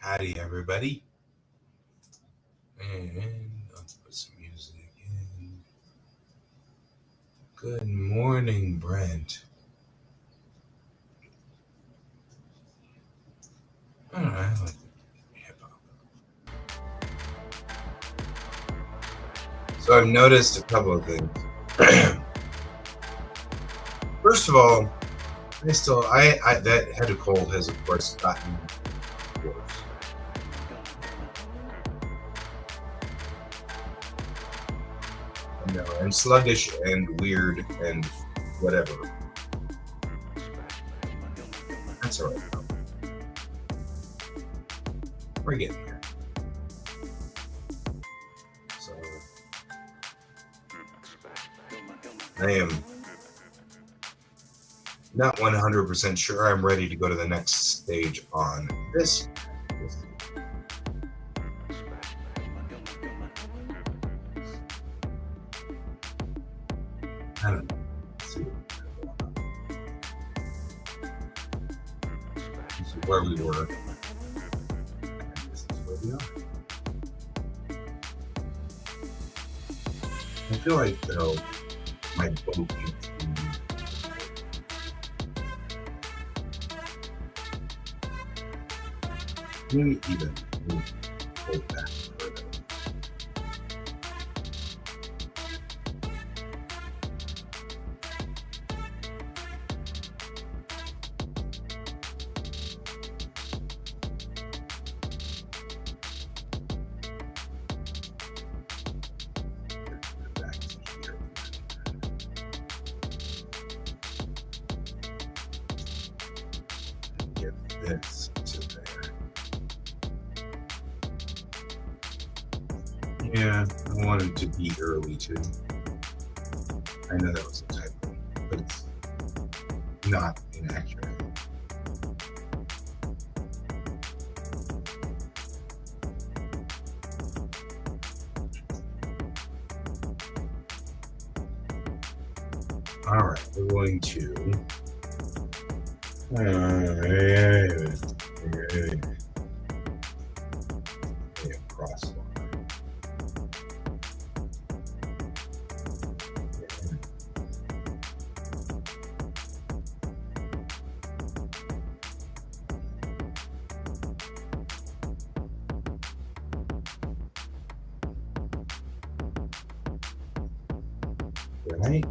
Howdy, everybody. And let's put some music in. Good morning, Brent. I don't know, I like hip hop. So I've noticed a couple of things. First of all, I that head of cold has of course gotten worse. No, I'm sluggish and weird and whatever. That's all right. We're getting there. So I am not 100% sure I'm ready to go to the next stage on this. I don't know. Let's see. This is where we were. And this is where we are. I feel like, though, my boat needs to be maybe even hold back further. Back to here. And give this to there. Yeah, I wanted to be early too. I know that was a typo, but it's not inaccurate. All right, we're going to. Crossbar. Right?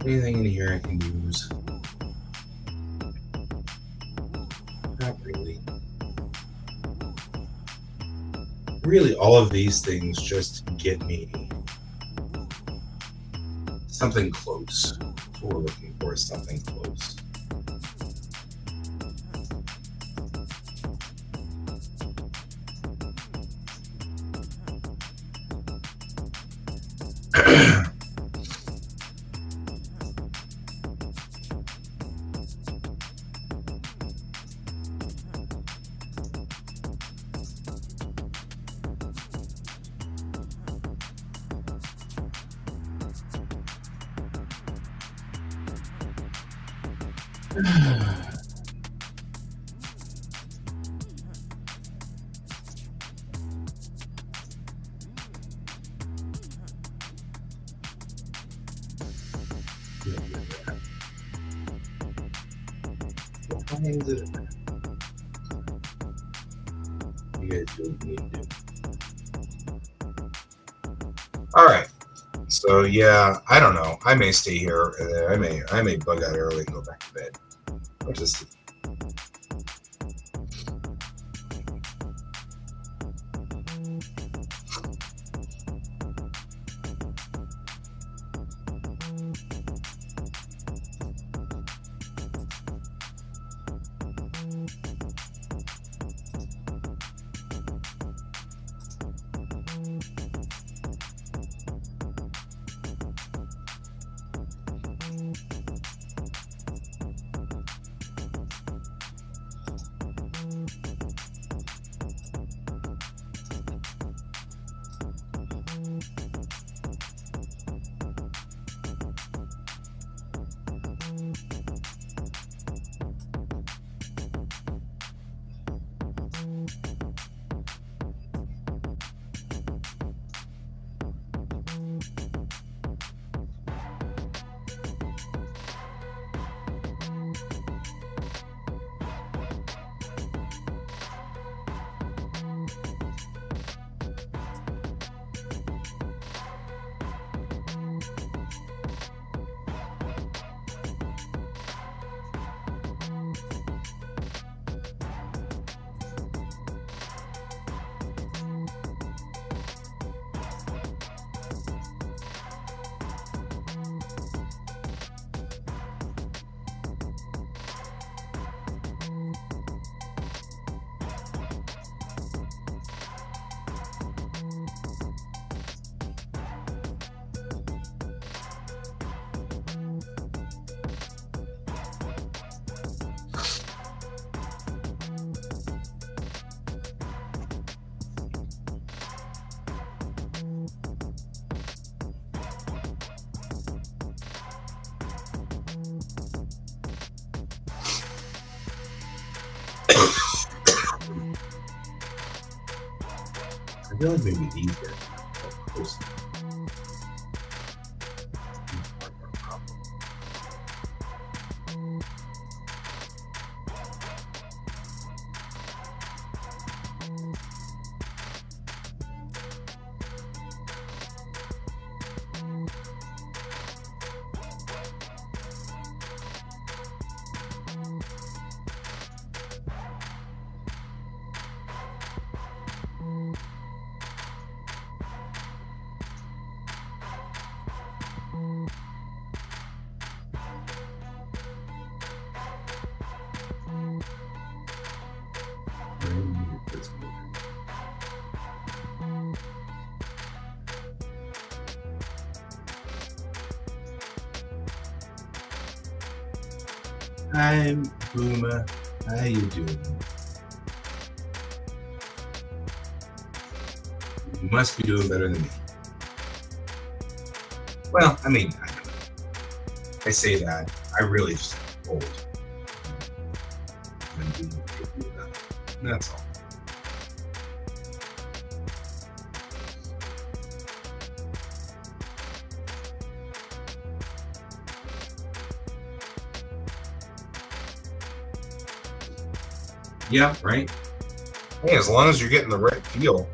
Anything in here I can use? Not really. Really, all of these things just get me something close. That's what we're looking for, is something close. Why is it? You guys do what you need to do. All right. So yeah, I don't know. I may stay here. I may bug out early and go back to bed. I'll just see. I feel like maybe these guys are close. Hi, Boomer. How you doing? You must be doing better than me. Well, I mean, I say that. I really just old. That's all. Yeah, right. Hey, as long as you're getting the right feel,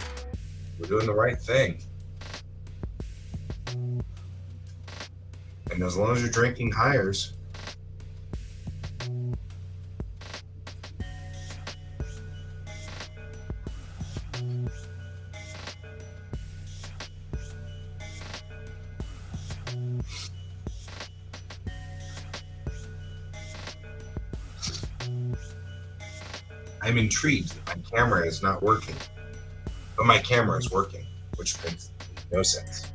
we're doing the right thing. And as long as you're drinking hires, I'm intrigued that my camera is not working. But my camera is working, which makes no sense.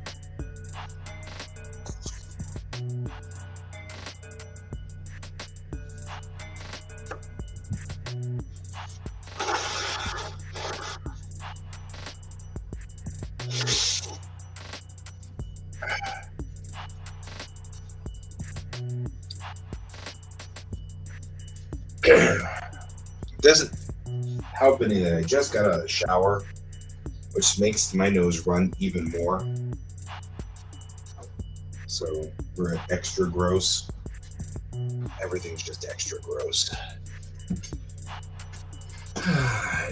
It doesn't help any that I just got out of the shower, which makes my nose run even more. So we're extra gross. Everything's just extra gross.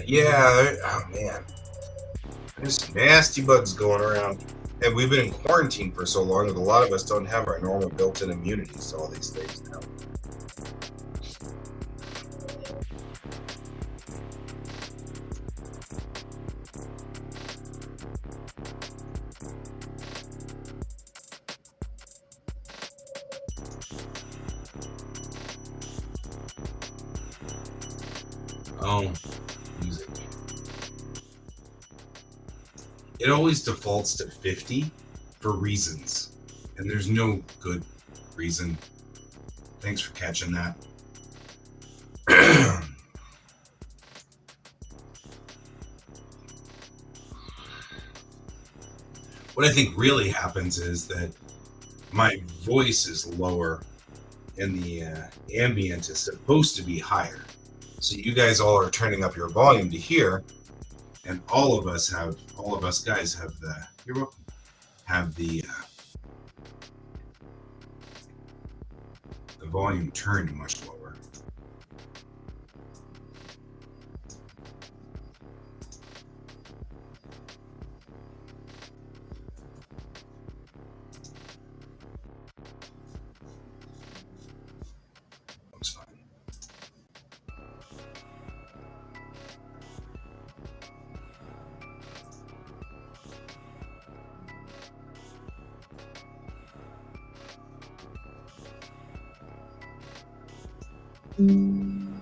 Yeah, oh man. There's nasty bugs going around. And we've been in quarantine for so long that a lot of us don't have our normal built-in immunities to all these things now. Oh, music. It always defaults to 50 for reasons, and there's no good reason. Thanks for catching that. What I think really happens is that my voice is lower and the ambient is supposed to be higher. So you guys all are turning up your volume to hear, and all of us guys have you're welcome, have the volume turned much lower. Looks fine. And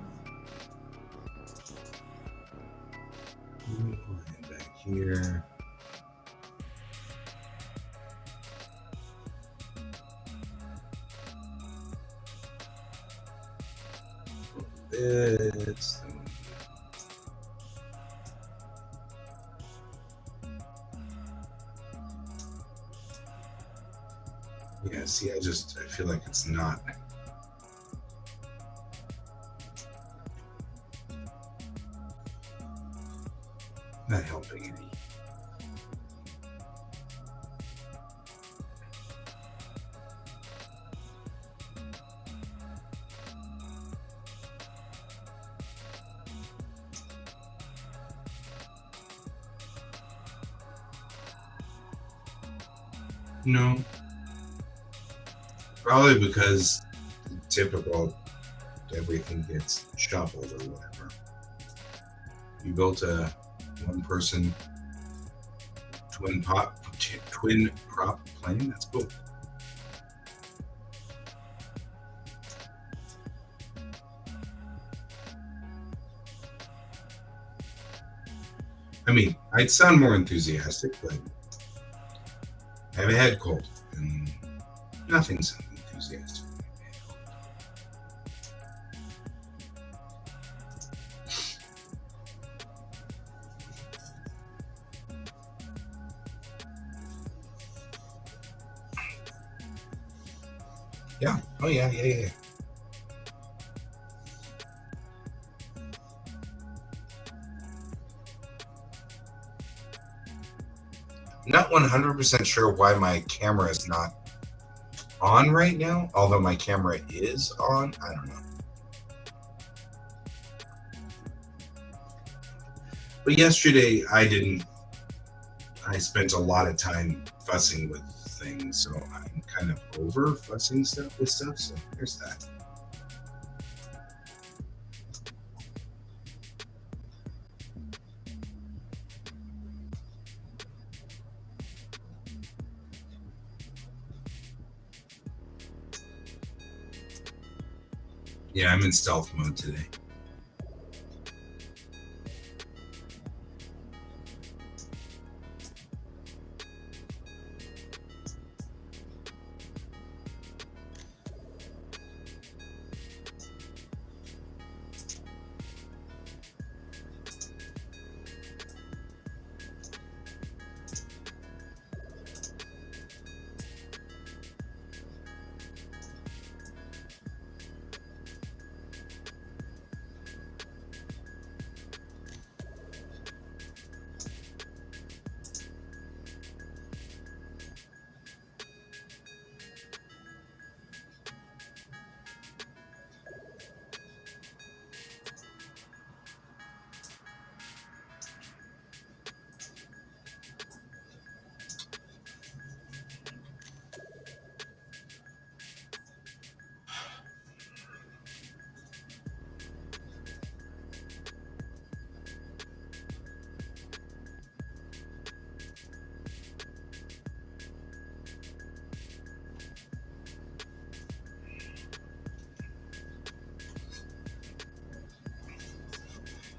back here. This. Yeah, see, I feel like it's not. Not helping any. No, probably because typical everything gets shuffled or whatever. You built a one-person twin prop plane. That's cool. I mean, I'd sound more enthusiastic, but I have a head cold, and nothing's enthusiastic. Yeah. Oh yeah. Yeah. Yeah. Not 100% sure why my camera is not on right now, although my camera is on. I don't know. But yesterday I spent a lot of time fussing with things, so I'm kind of over fussing stuff with stuff, so there's that. Yeah, I'm in stealth mode today.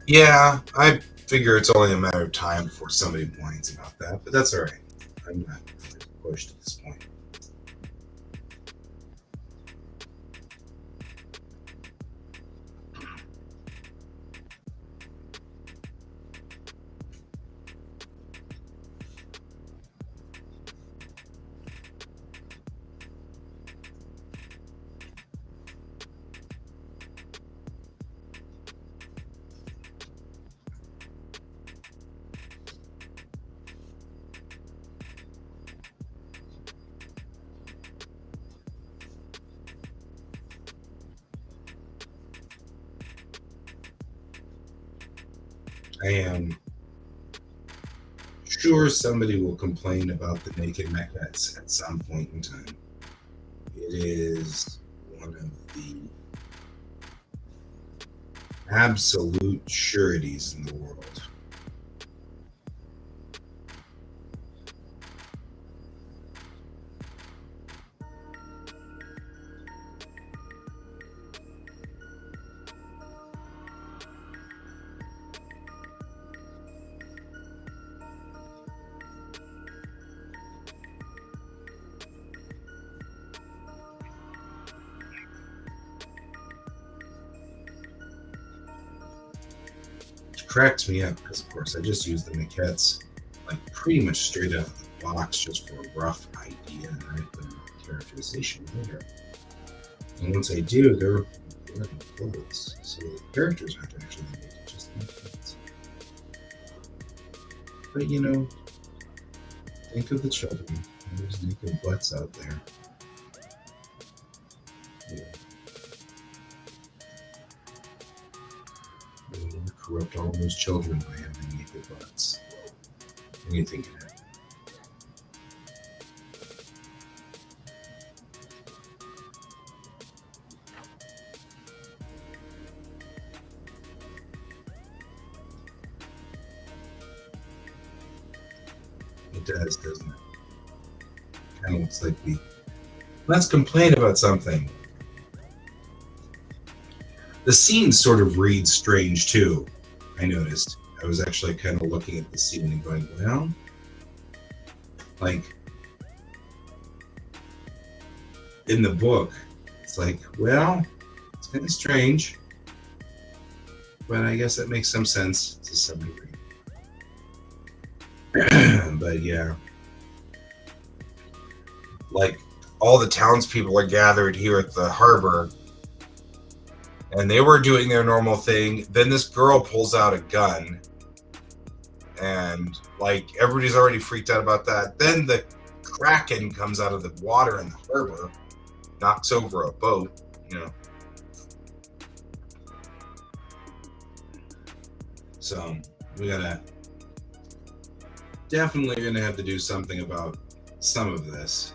Yeah, I figure it's only a matter of time before somebody whines about that, but that's all right. I'm not pushed at this point. I am sure somebody will complain about the naked mechas at some point in time. It is one of the absolute sureties in the world. It cracks me up because, of course, I just use the maquettes like pretty much straight out of the box just for a rough idea, and I put characterization later. And once I do, they're bloody bullets, so the characters aren't actually naked, just the maquettes. But think of the children. There's naked butts out there. Yeah. You don't corrupt all those children by having naked butts. What do you think of that? It does, doesn't it? Kind of looks like we. Let's complain about something. The scene sort of reads strange too. I noticed. I was actually kind of looking at the scene and going, well, like in the book, it's like, well, it's kind of strange, but I guess that makes some sense to some degree. But yeah, like all the townspeople are gathered here at the harbor, and they were doing their normal thing. Then this girl pulls out a gun, and like everybody's already freaked out about that. Then the Kraken comes out of the water in the harbor, knocks over a boat, you know. So we definitely gonna have to do something about some of this.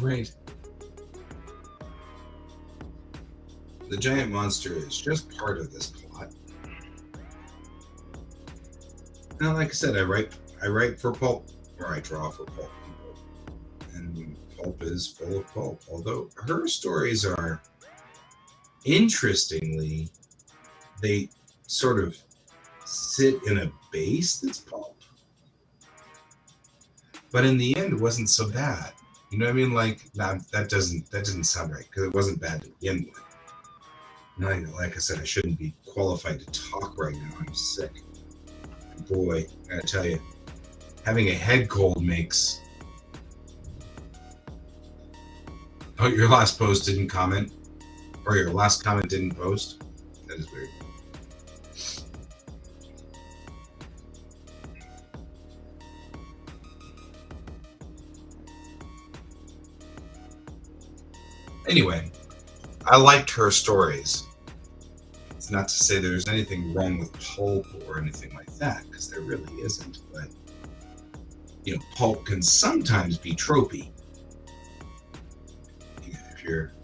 Right. The giant monster is just part of this plot. Now, like I said, I write for pulp, or I draw for pulp people, and pulp is full of pulp. Although her stories are, interestingly, they sort of sit in a base that's pulp, but in the end, it wasn't so bad. You know what I mean? Like that doesn't sound right because it wasn't bad to begin with. Like I said, I shouldn't be qualified to talk right now. I'm sick. Boy, I gotta tell you, having a head cold makes. Oh, your last post didn't comment, or your last comment didn't post. That is weird. Anyway, I liked her stories. It's not to say there's anything wrong with pulp or anything like that, because there really isn't. But you know, pulp can sometimes be tropey. If you're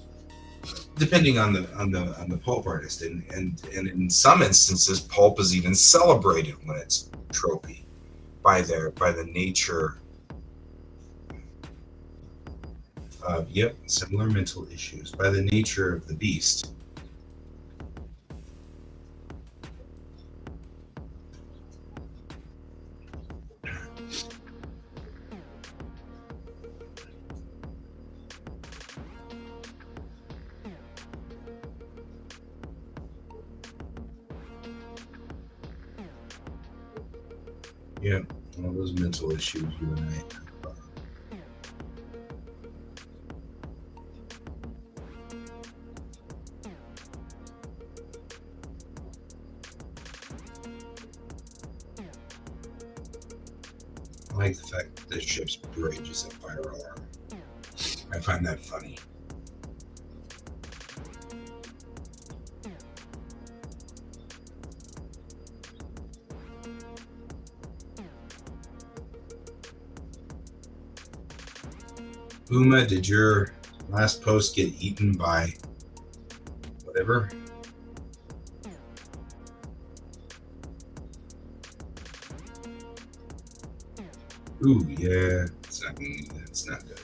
depending on the pulp artist, and in some instances, pulp is even celebrated when it's tropey by the nature. Yep, similar mental issues by the nature of the beast. Yeah, all those mental issues you and I have. I like the fact that the ship's bridge is a fire alarm. I find that funny. Uma, did your last post get eaten by whatever? Ooh, yeah, it's not good. It's not good.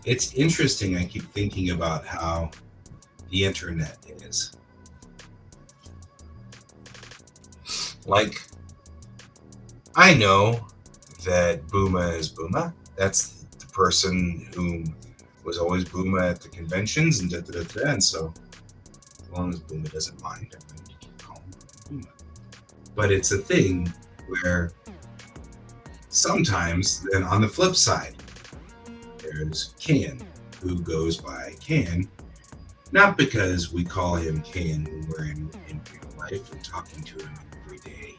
It's interesting. I keep thinking about how the internet is. Like, I know that Booma is Booma. That's the person who was always Booma at the conventions and da. And so, as long as Booma doesn't mind, I'm going to keep calling him Booma. But it's a thing where sometimes, then on the flip side, there's Cayen. who goes by Cayen, not because we call him Cayen when we're in real life and talking to him in everyday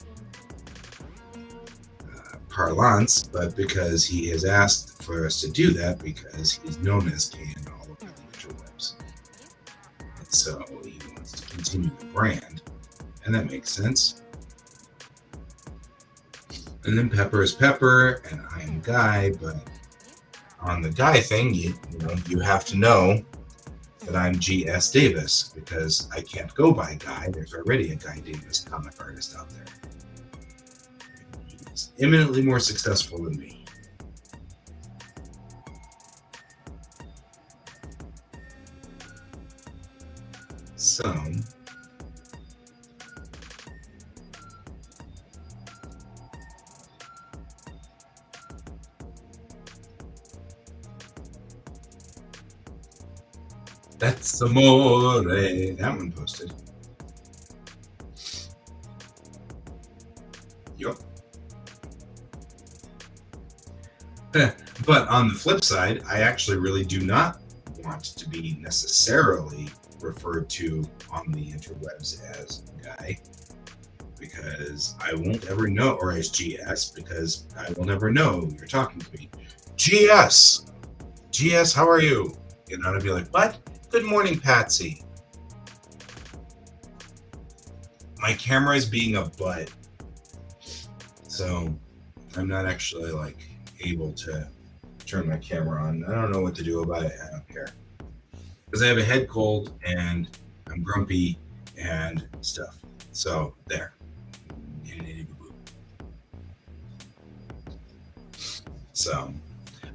parlance, but because he has asked for us to do that because he's known as Cayen all over the interwebs. And so he wants to continue the brand, and that makes sense. And then Pepper is Pepper, and I am Guy, but on the Guy thing, you have to know that I'm G.S. Davis because I can't go by Guy. There's already a Guy Davis comic artist out there. He's eminently more successful than me. So that's amore. That one posted. Yup. But on the flip side, I actually really do not want to be necessarily referred to on the interwebs as Guy, because I won't ever know, or as GS, because I will never know you're talking to me. GS, how are you? And I'd be like, what? Good morning, Patsy. My camera is being a butt, so I'm not actually able to turn my camera on. I don't know what to do about it. I don't care, because I have a head cold and I'm grumpy and stuff. So there. So,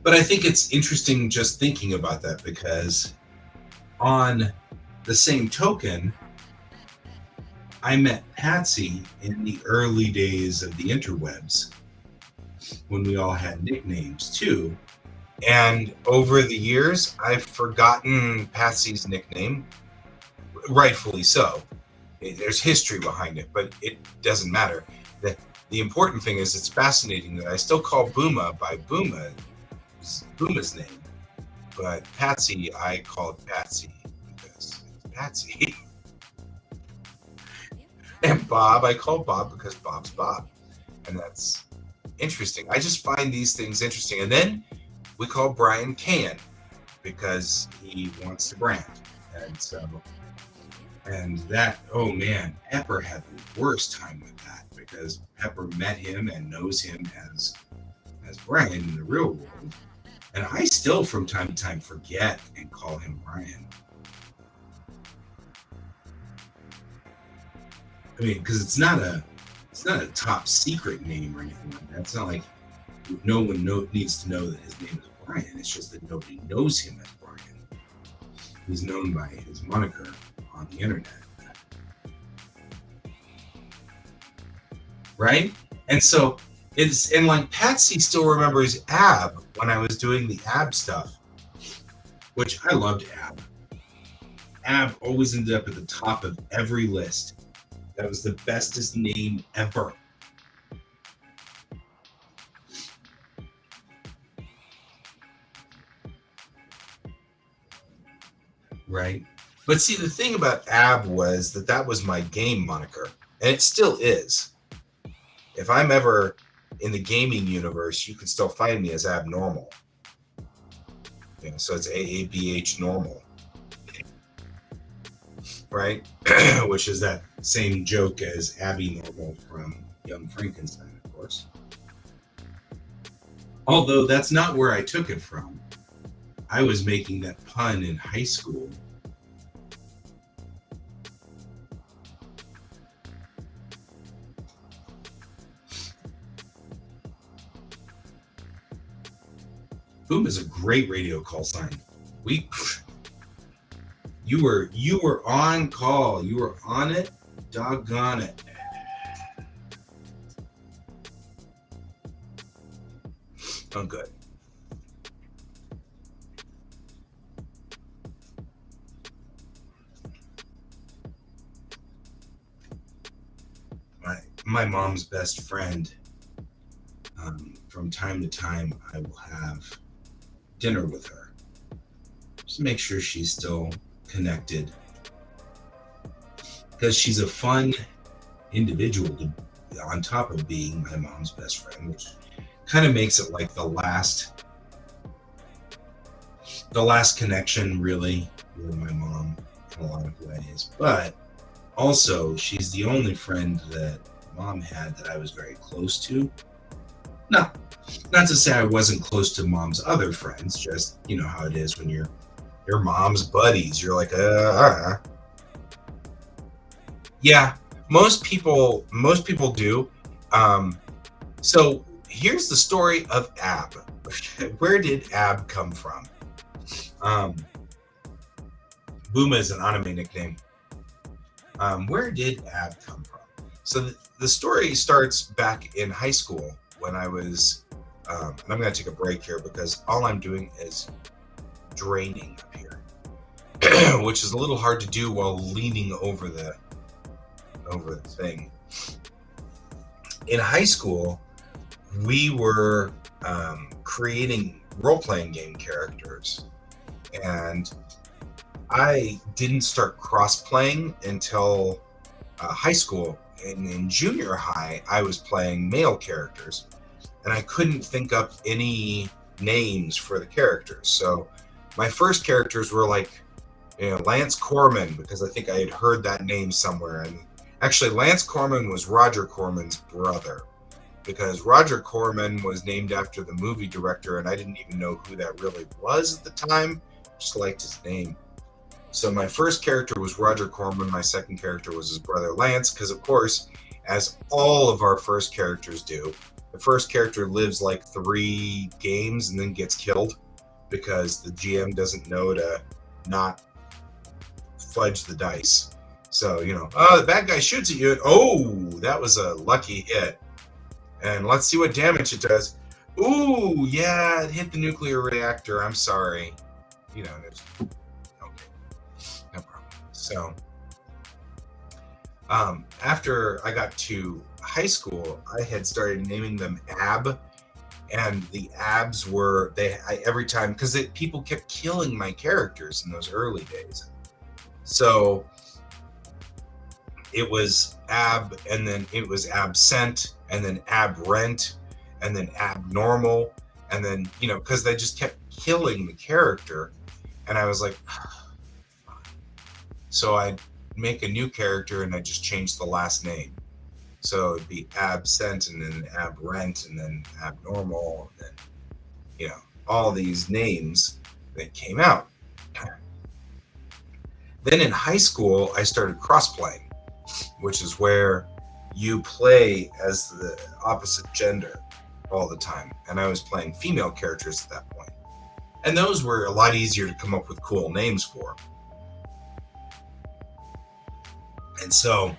but I think it's interesting just thinking about that, because on the same token, I met Patsy in the early days of the interwebs when we all had nicknames too. And over the years, I've forgotten Patsy's nickname, rightfully so. There's history behind it, but it doesn't matter. The important thing is it's fascinating that I still call Booma by Booma's name. But Patsy, I call it Patsy because it's Patsy. And Bob, I call Bob because Bob's Bob. And that's interesting. I just find these things interesting. And then we call Brian Cayen because he wants to brand. And so, and that, oh man, Pepper had the worst time with that, because Pepper met him and knows him as Brian in the real world. And I still, from time to time, forget and call him Brian. I mean, because it's not a top secret name or anything like that. It's not like no one needs to know that his name is Brian. It's just that nobody knows him as Brian. He's known by his moniker on the internet. Right? And so Patsy still remembers Ab when I was doing the Ab stuff, which I loved Ab. Ab always ended up at the top of every list. That was the bestest name ever. Right? But see, the thing about Ab was that was my game moniker, and it still is. If I'm ever in the gaming universe, you can still find me as Abnormal. So it's AABH normal. Right? Which is that same joke as Abby Normal from Young Frankenstein, of course. Although that's not where I took it from. I was making that pun in high school. Boom is a great radio call sign. You were on call. You were on it. Doggone it. Oh, good. My mom's best friend. From time to time, I will have dinner with her. Just make sure she's still connected, because she's a fun individual on top of being my mom's best friend, which kind of makes it like the last connection really with my mom in a lot of ways. But also, she's the only friend that mom had that I was very close to. No, not to say I wasn't close to mom's other friends, just you know how it is when you're your mom's buddies. You're like, yeah. Most people do. So here's the story of Ab. Where did Ab come from? Booma is an anime nickname. Where did Ab come from? So the story starts back in high school when I was, and I'm going to take a break here because all I'm doing is draining up here, which is a little hard to do while leaning over the thing. In high school, we were creating role-playing game characters, and I didn't start cross-playing until high school. And in junior high, I was playing male characters, and I couldn't think up any names for the characters. So my first characters were like, Lance Corman, because I think I had heard that name somewhere. And actually, Lance Corman was Roger Corman's brother, because Roger Corman was named after the movie director, and I didn't even know who that really was at the time. Just liked his name. So my first character was Roger Corman. My second character was his brother Lance, because of course, as all of our first characters do, the first character lives like 3 games and then gets killed because the GM doesn't know to not fudge the dice. So, the bad guy shoots at you, and that was a lucky hit. And let's see what damage it does. Ooh, yeah, it hit the nuclear reactor. I'm sorry. There's... No problem. So, after I got to high school, I had started naming them Ab, and the Abs were every time, because people kept killing my characters in those early days. So it was Ab, and then it was Absent, and then Abrent, and then Abnormal, and then because they just kept killing the character, and I was like. So I'd make a new character and I just change the last name. So it'd be Absent, and then Abrent, and then Abnormal, and then, all these names that came out. Then in high school, I started cross-playing, which is where you play as the opposite gender all the time. And I was playing female characters at that point. And those were a lot easier to come up with cool names for. And so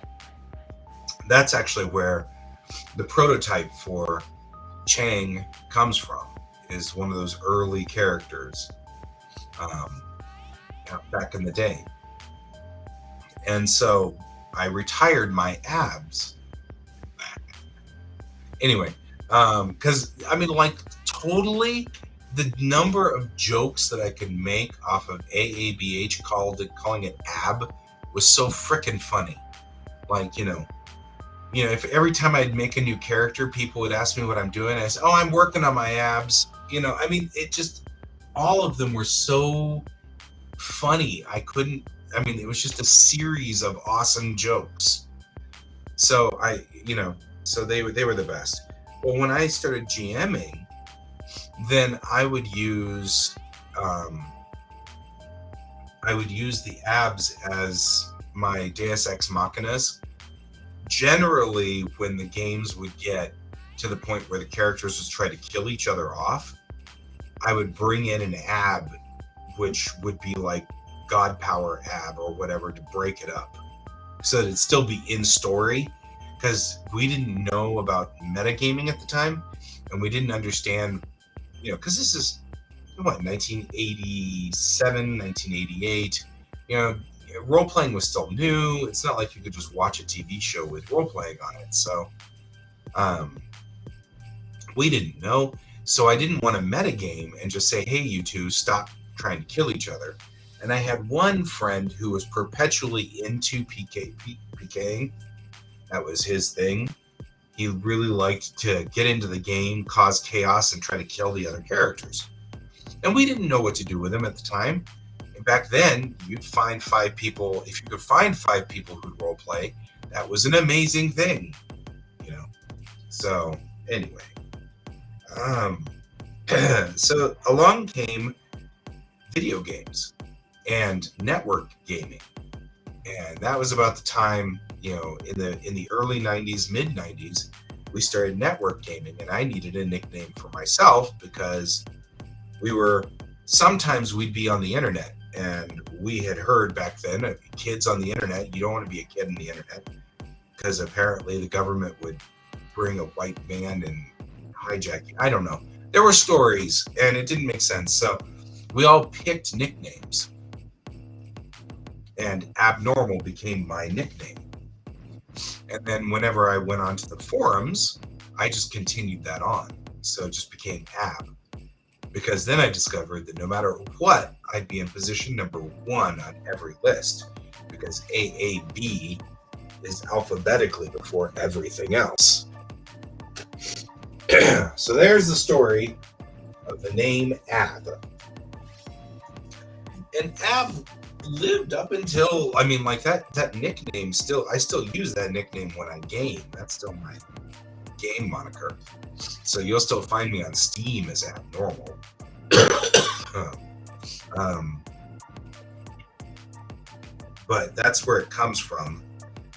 that's actually where the prototype for Chang comes from, is one of those early characters back in the day. And so I retired my abs. Anyway, because, totally the number of jokes that I could make off of AABH calling it ab was so freaking funny. If every time I'd make a new character, people would ask me what I'm doing, I said, I'm working on my abs. It just, all of them were so funny. It was just a series of awesome jokes. So so they were the best. Well, when I started GMing, then I would use the abs as my Deus Ex Machinas. Generally, when the games would get to the point where the characters would try to kill each other off, I would bring in an ab, which would be like God Power ab or whatever, to break it up so that it'd still be in story, because we didn't know about metagaming at the time, and we didn't understand, because this is 1987, 1988, role-playing was still new. It's not like you could just watch a TV show with role-playing on it. So we didn't know. So I didn't want to metagame and just say, hey, you two, stop trying to kill each other. And I had one friend who was perpetually into PKing. That was his thing. He really liked to get into the game, cause chaos, and try to kill the other characters. And we didn't know what to do with him at the time. And back then, you'd find 5 people. If you could find 5 people who'd role play, that was an amazing thing, you know. So anyway, so along came video games and network gaming, and that was about the time, you know, in the early 90s, mid 90s, we started network gaming, and I needed a nickname for myself because sometimes we'd be on the internet, and we had heard back then, kids on the internet, you don't want to be a kid on the internet because apparently the government would bring a white man and hijack you. I don't know. There were stories, and it didn't make sense. So we all picked nicknames, and Abnormal became my nickname. And then whenever I went onto the forums, I just continued that on. So it just became Ab. Because then I discovered that no matter what, I'd be in position number 1 on every list. Because AAB is alphabetically before everything else. So there's the story of the name Ab. And Ab lived up until, I mean, like that nickname I still use that nickname when I game. That's still my game moniker. So you'll still find me on Steam as Abnormal. But that's where it comes from.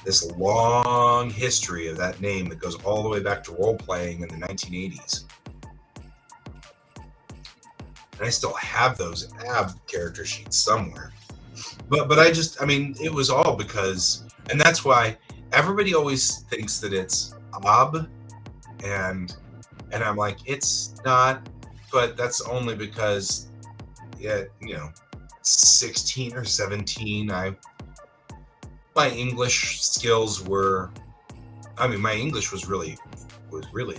This long history of that name that goes all the way back to role-playing in the 1980s. And I still have those Ab character sheets somewhere. But I mean, it was all because, and that's why everybody always thinks that it's Ab, and I'm like, it's not, but that's only because, yeah, you know, 16 or 17, my English skills were, my English was really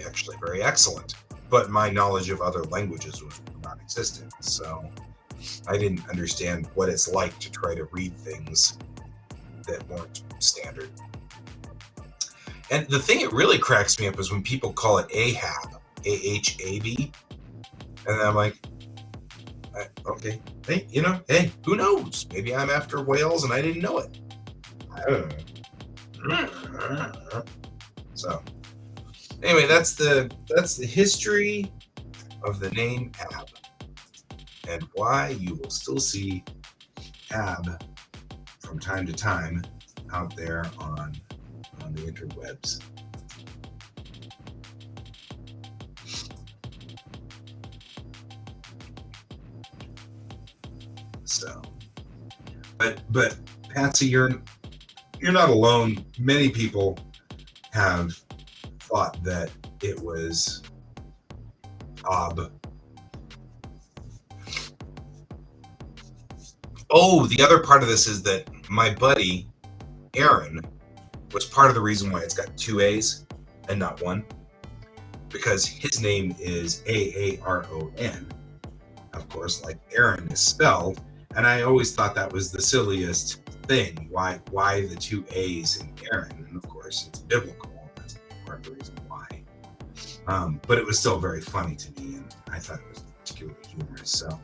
actually very excellent, but my knowledge of other languages was non-existent. So I didn't understand what it's like to try to read things that weren't standard. And the thing that really cracks me up is when people call it Ahab, A-H-A-B. And I'm like, okay, hey, hey, who knows? Maybe I'm after whales and I didn't know it. I don't know. So anyway, that's the history of the name Ab, and why you will still see Ab from time to time out there on the interwebs. So, but Patsy, you're not alone. Many people have thought that it was Ob. Oh, the other part of this is that my buddy Aaron was part of the reason why it's got 2 A's and not 1, because his name is Aaron, of course, like Aaron is spelled, and I always thought that was the silliest thing. Why the 2 A's in Aaron? And of course, it's biblical. That's part of the reason why. But it was still very funny to me, and I thought it was particularly humorous. So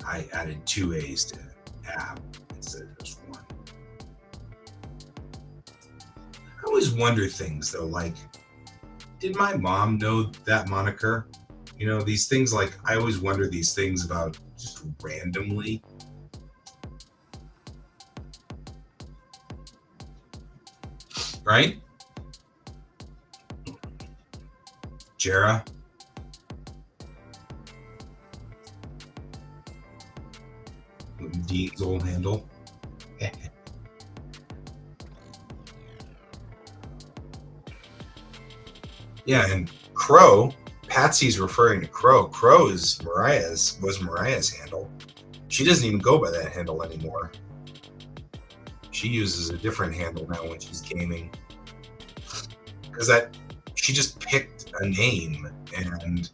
I added 2 A's to Ab instead of just 1. I always wonder things though, like, did my mom know that moniker? You know, these things, like, I always wonder these things about just randomly. Right? Jera? Dean's old handle. Yeah, and Crow, Patsy's referring to Crow. Crow was Mariah's handle. She doesn't even go by that handle anymore. She uses a different handle now when she's gaming. Because she just picked a name, and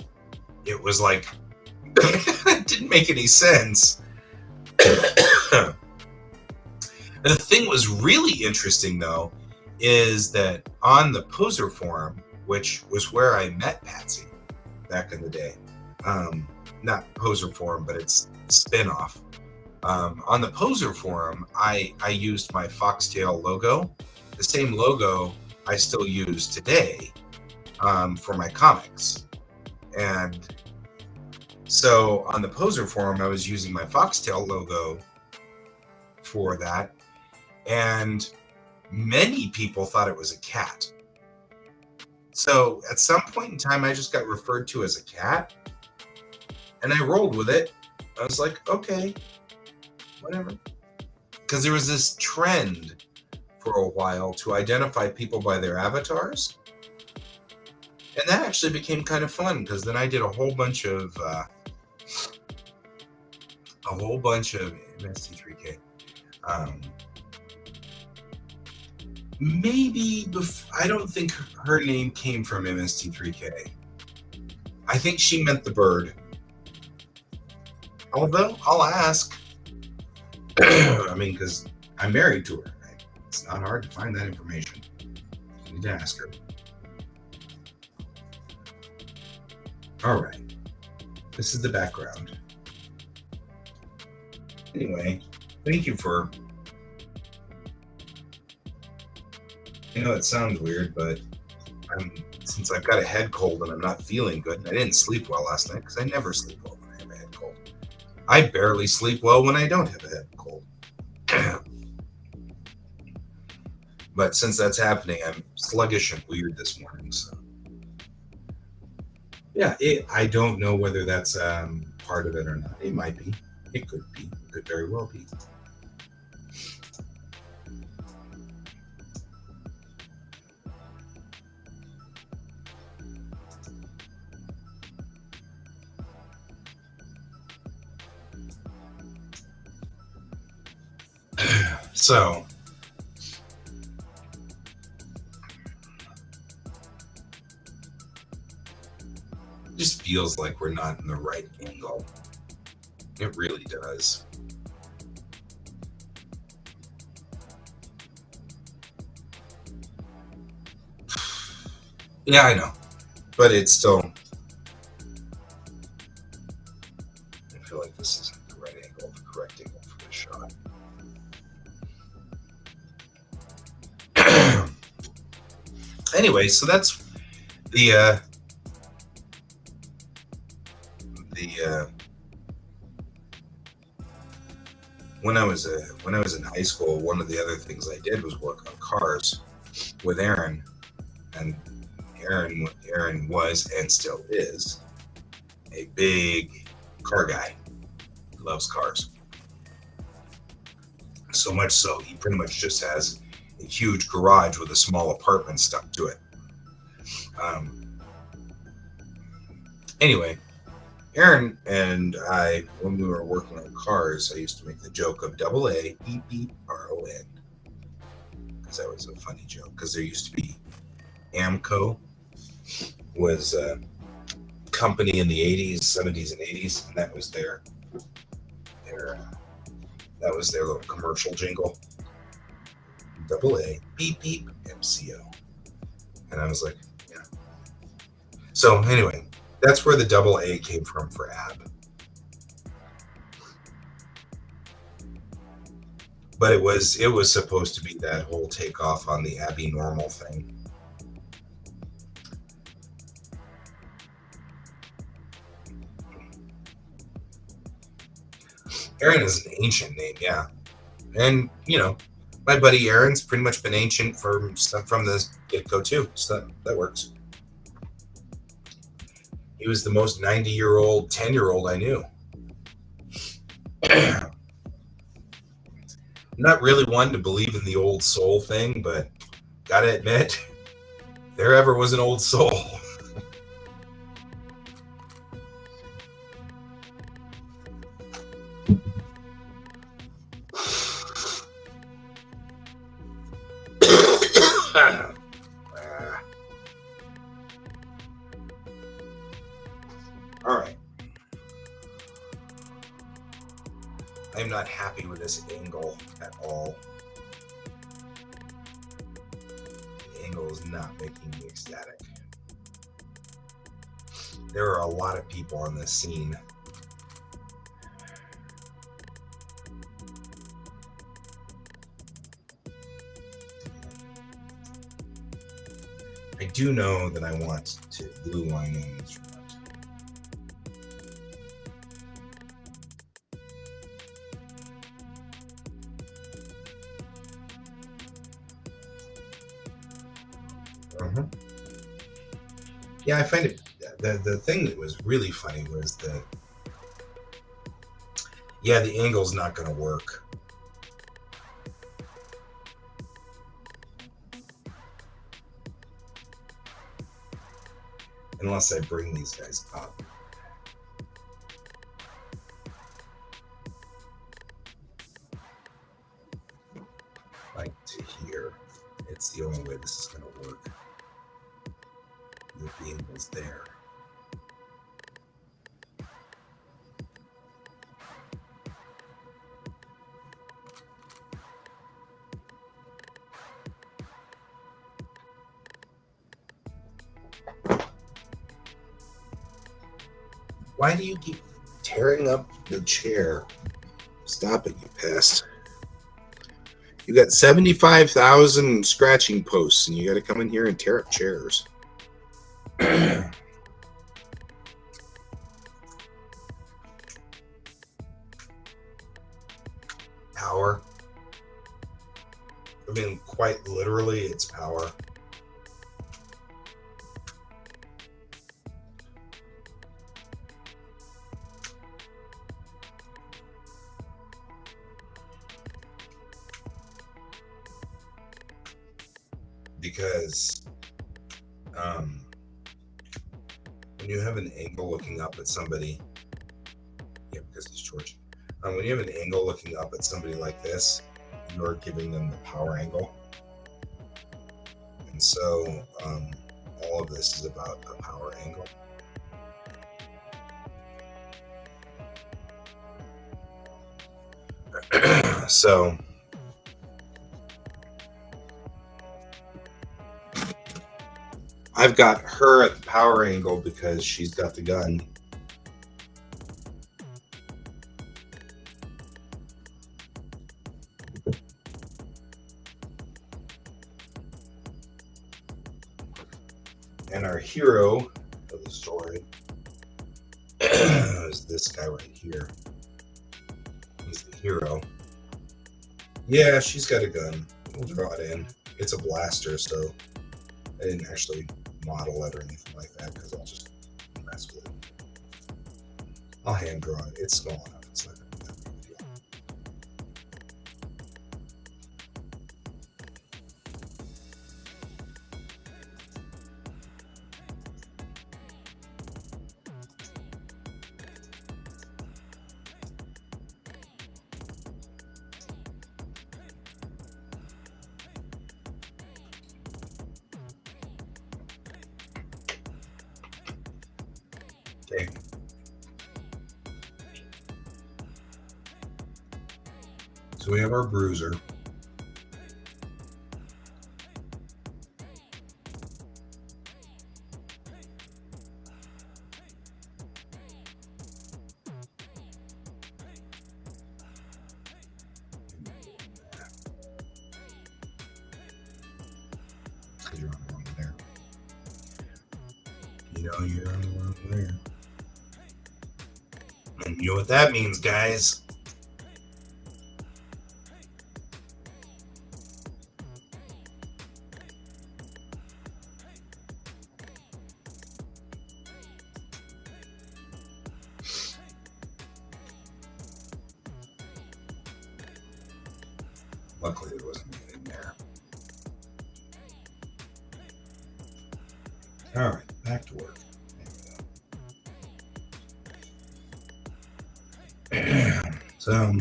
it was like It didn't make any sense. The thing was really interesting, though, is that on the Poser forum, which was where I met Patsy back in the day, not Poser forum, but its spin-off. On the Poser forum, I used my foxtail logo, the same logo I still use today for my comics. And so on the Poser forum, I was using my foxtail logo for that. And many people thought it was a cat. So at some point in time, I just got referred to as a cat. And I rolled with it. I was like, okay, whatever. Because there was this trend for a while to identify people by their avatars. And that actually became kind of fun, because then I did a whole bunch of MST3K. I don't think her name came from MST3K. I think she meant the bird. Although, I'll ask. I mean, because I'm married to her. Right? It's not hard to find that information. You need to ask her. All right. This is the background. Anyway, thank you for... I know it sounds weird, but since I've got a head cold and I'm not feeling good, and I didn't sleep well last night, because I never sleep well when I have a head cold. I barely sleep well when I don't have a head cold. But since that's happening, I'm sluggish and weird this morning. So, yeah, I don't know whether that's part of it or not. It might be. It could be. It could very well be. So, it just feels like we're not in the right angle. It really does. Yeah, I know. But it's still... I feel like this isn't the right angle, the correct angle for this shot. Anyway, so that's the when I was in high school, one of the other things I did was work on cars with Aaron, and Aaron was and still is a big car guy. He loves cars. So much so, he pretty much just has a huge garage with a small apartment stuck to it. Anyway, Aaron and I, when we were working on cars, I used to make the joke of double A, beep, beep, RON. Because that was a funny joke. Because there used to be Amco, was a company in the 80s, 70s, and 80s, and that was their little commercial jingle. Double A, beep, beep, MCO. And I was like, yeah. So anyway, that's where the double A came from for AB. But it was supposed to be that whole takeoff on the Abby Normal thing. Aaron is an ancient name, yeah. And, my buddy Aaron's pretty much been ancient from the get-go too, so that works. He was the most 90-year-old, 10-year-old I knew. I'm not really one to believe in the old soul thing, but gotta admit, there ever was an old soul. All right. not happy with this angle at all. The angle is not making me ecstatic. There are a lot of people on this scene. I do know that I want to blue line in this front. Yeah, I find it. The thing that was really funny was that, yeah, the angle's not going to work. Unless I bring these guys up. Like to here. It's the only way this is going to work. The angle's there. Why do you keep tearing up the chair? Stop it, you pest. You got 75,000 scratching posts, and you got to come in here and tear up chairs. Power. I mean, quite literally, it's power. Because when you have an angle looking up at somebody, yeah, because he's George. When you have an angle looking up at somebody like this, you're giving them the power angle. And so all of this is about a power angle. So I've got her at the power angle because she's got the gun. And our hero of the story is this guy right here. He's the hero. Yeah, she's got a gun. We'll draw it in. It's a blaster, so I didn't actually model it or anything like that because I'll just mess with it. I'll hand draw it. It's small enough. It's not that big a deal. Okay. So we have our bruiser. You're on the wrong there. You know you're on the wrong there. And you know what that means, guys. Luckily, there wasn't anything there. All right, back to work. So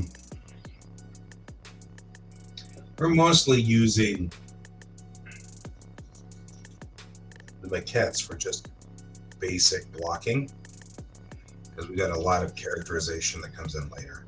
we're mostly using the maquettes for just basic blocking because we got a lot of characterization that comes in later.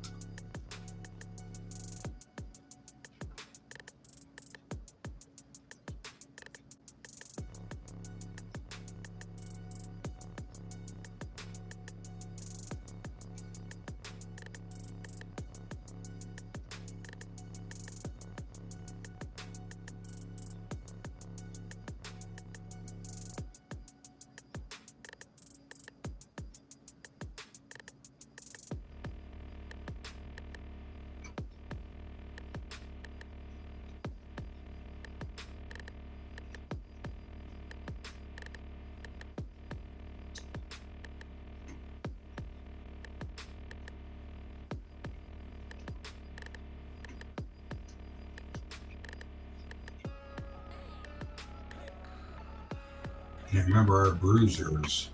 And remember our bruisers,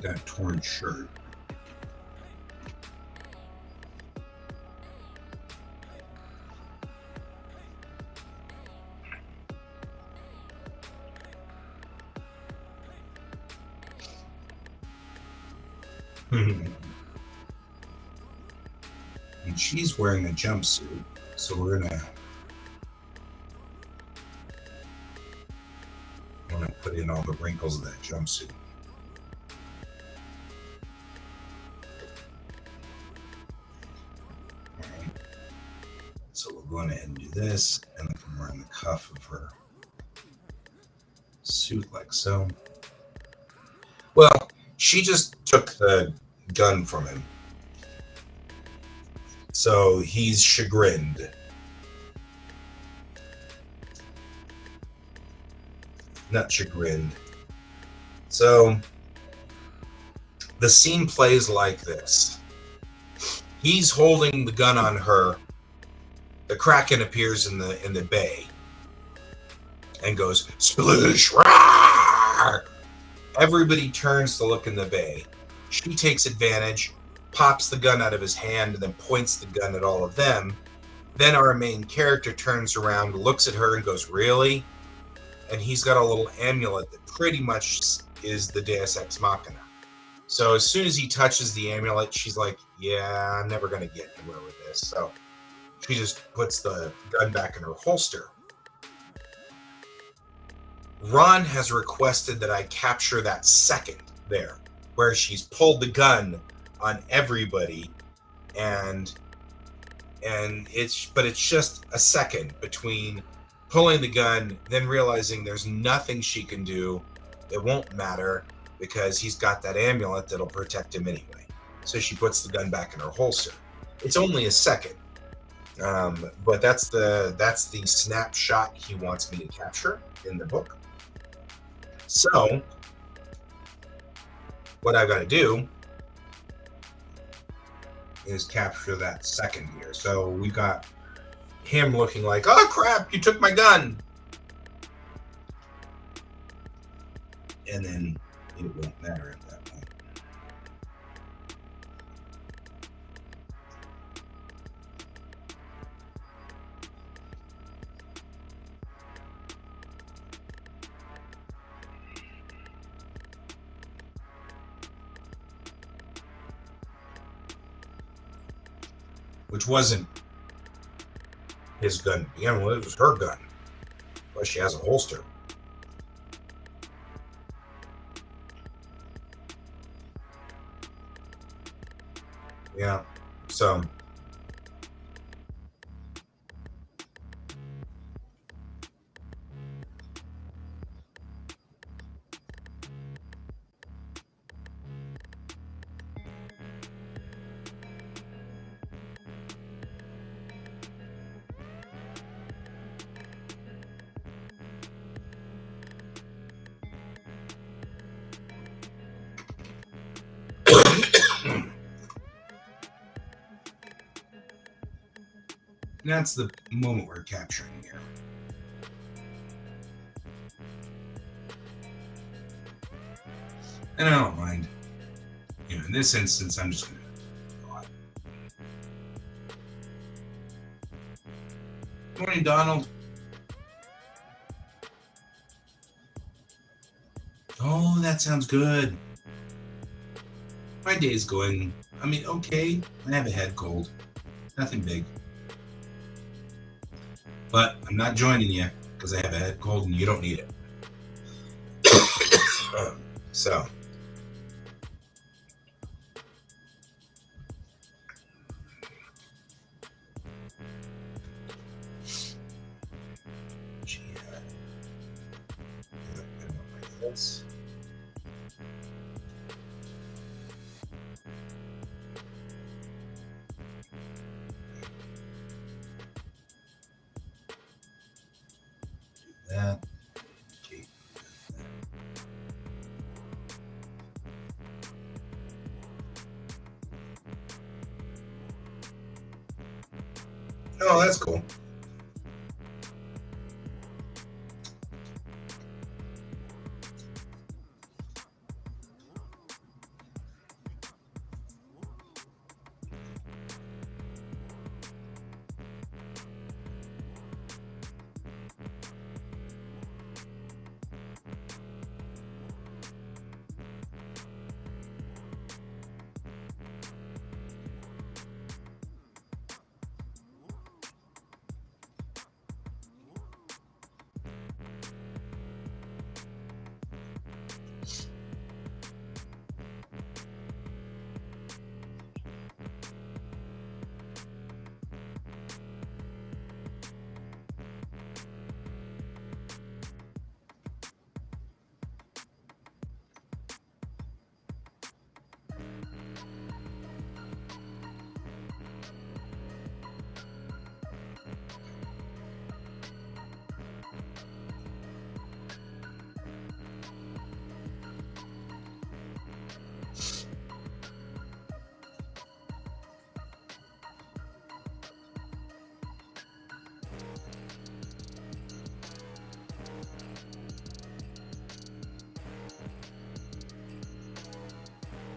that torn shirt. And she's wearing a jumpsuit, so we're gonna put in all the wrinkles of that jumpsuit. Alright. So we'll go ahead and do this, and then come around the cuff of her suit like so. Well, she just took the gun from him. So he's chagrined. Not chagrined. So the scene plays like this. He's holding the gun on her. The Kraken appears in the bay and goes, sploosh, rah! Everybody turns to look in the bay. She takes advantage, pops the gun out of his hand, and then points the gun at all of them. Then our main character turns around, looks at her, and goes, really? And he's got a little amulet that pretty much is the Deus Ex Machina. So as soon as he touches the amulet, she's like, yeah, I'm never going to get anywhere with this. So she just puts the gun back in her holster. Ron has requested that I capture that second there, where she's pulled the gun on everybody, and it's just a second between pulling the gun, then realizing there's nothing she can do. It won't matter because he's got that amulet that'll protect him anyway. So she puts the gun back in her holster. It's only a second, but that's the snapshot he wants me to capture in the book. So what I got to do is capture that second here. So we got him looking like, oh crap, you took my gun. And then it won't matter at that point. Which wasn't his gun to begin with, it was her gun. But she has a holster. Yeah, so that's the moment we're capturing here. And I don't mind. You know, in this instance, I'm just going to go out. Morning, Donald. Oh, that sounds good. My day's going, I mean, okay. I have a head cold. Nothing big. But I'm not joining you because I have a head cold and you don't need it. So. This. That. Okay. Oh, that's cool.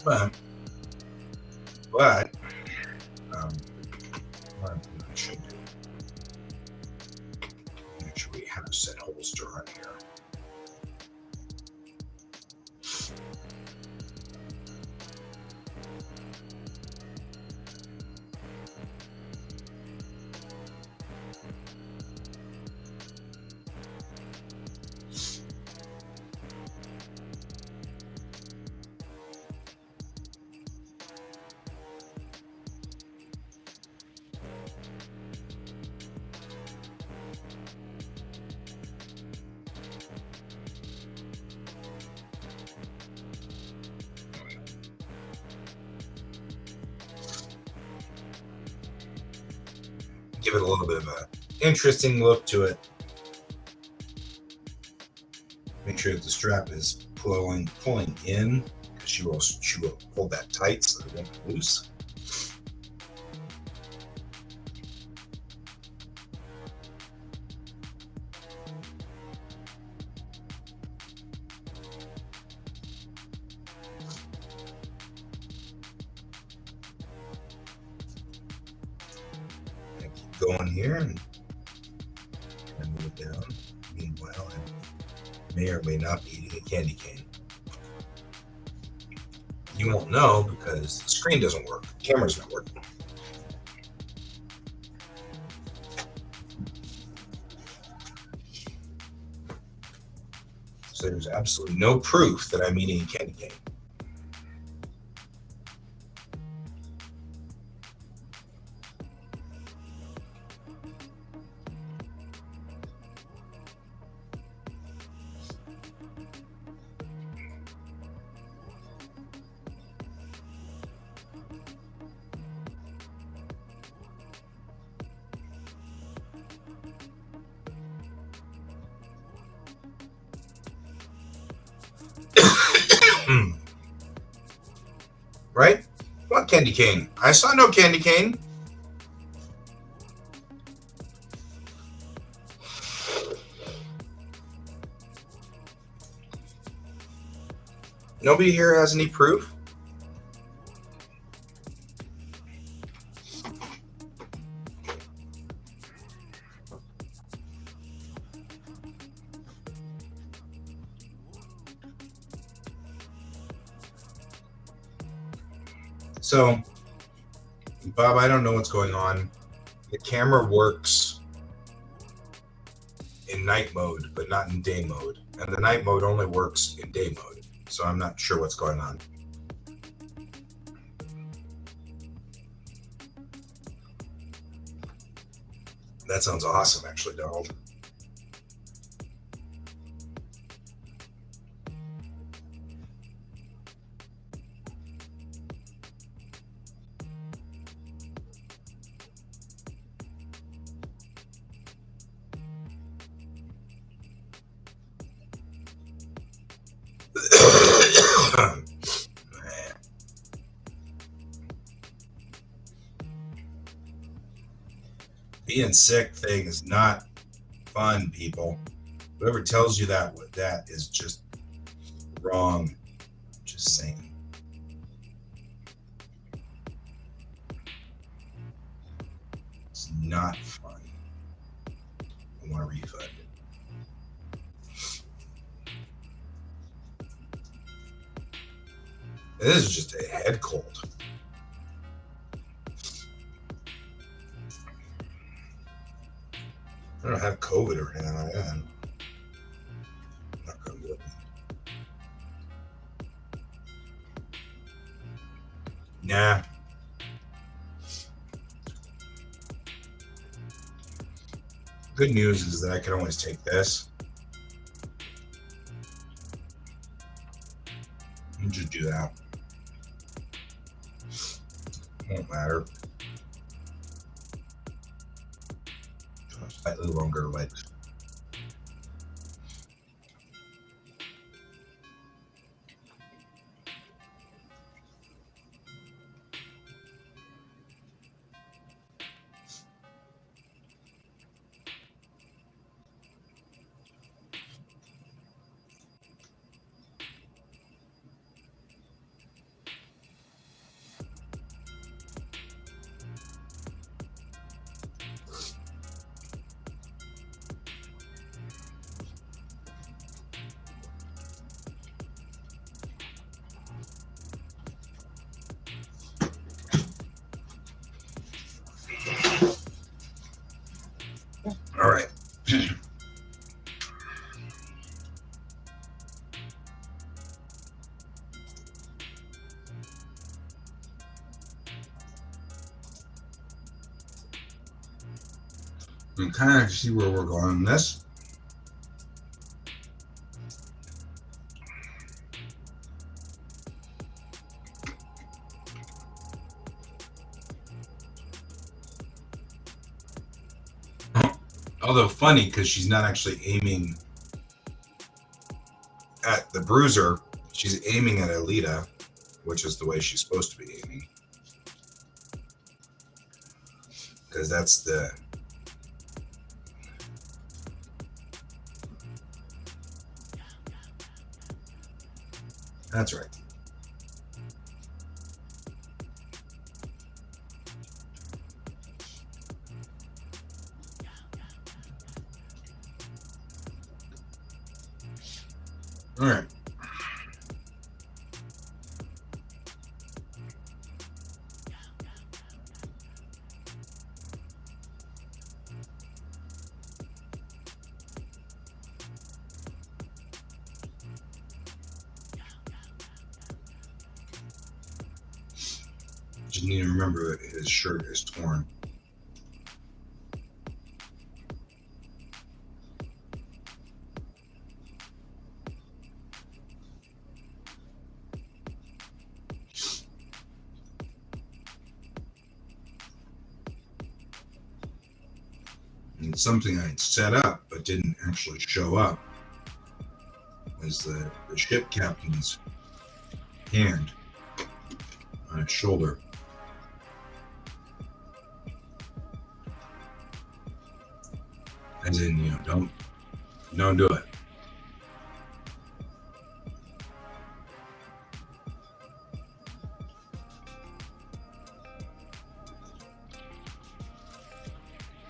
But, but um, what I should do, make sure we have a set holster on here. Give it a little bit of a interesting look to it. Make sure that the strap is pulling in, because she will hold that tight so it won't be loose. And keep going here and move it down. Meanwhile, I may or may not be eating a candy cane. You won't know because the screen doesn't work. The camera's not working. So there's absolutely no proof that I'm eating a candy cane. Right? What candy cane? I saw no candy cane. Nobody here has any proof? So, Bob, I don't know what's going on. The camera works in night mode, but not in day mode. And the night mode only works in day mode. So I'm not sure what's going on. That sounds awesome, actually, Donald. Being sick thing is not fun, people. Whoever tells you that is just wrong. Just saying. It's not fun. I want a refund. This is just a head cold. I don't have COVID or anything like that. I'm not gonna do it. Nah. Good news is that I can always take this. You just do that. Won't matter. Slightly longer legs. kind of see where we're going in this. Although funny, because she's not actually aiming at the bruiser, she's aiming at Alita, which is the way she's supposed to be aiming. Because that's the... That's right. All right. Just need to remember that his shirt is torn. And something I had set up but didn't actually show up was the ship captain's hand on his shoulder. As in, don't do it.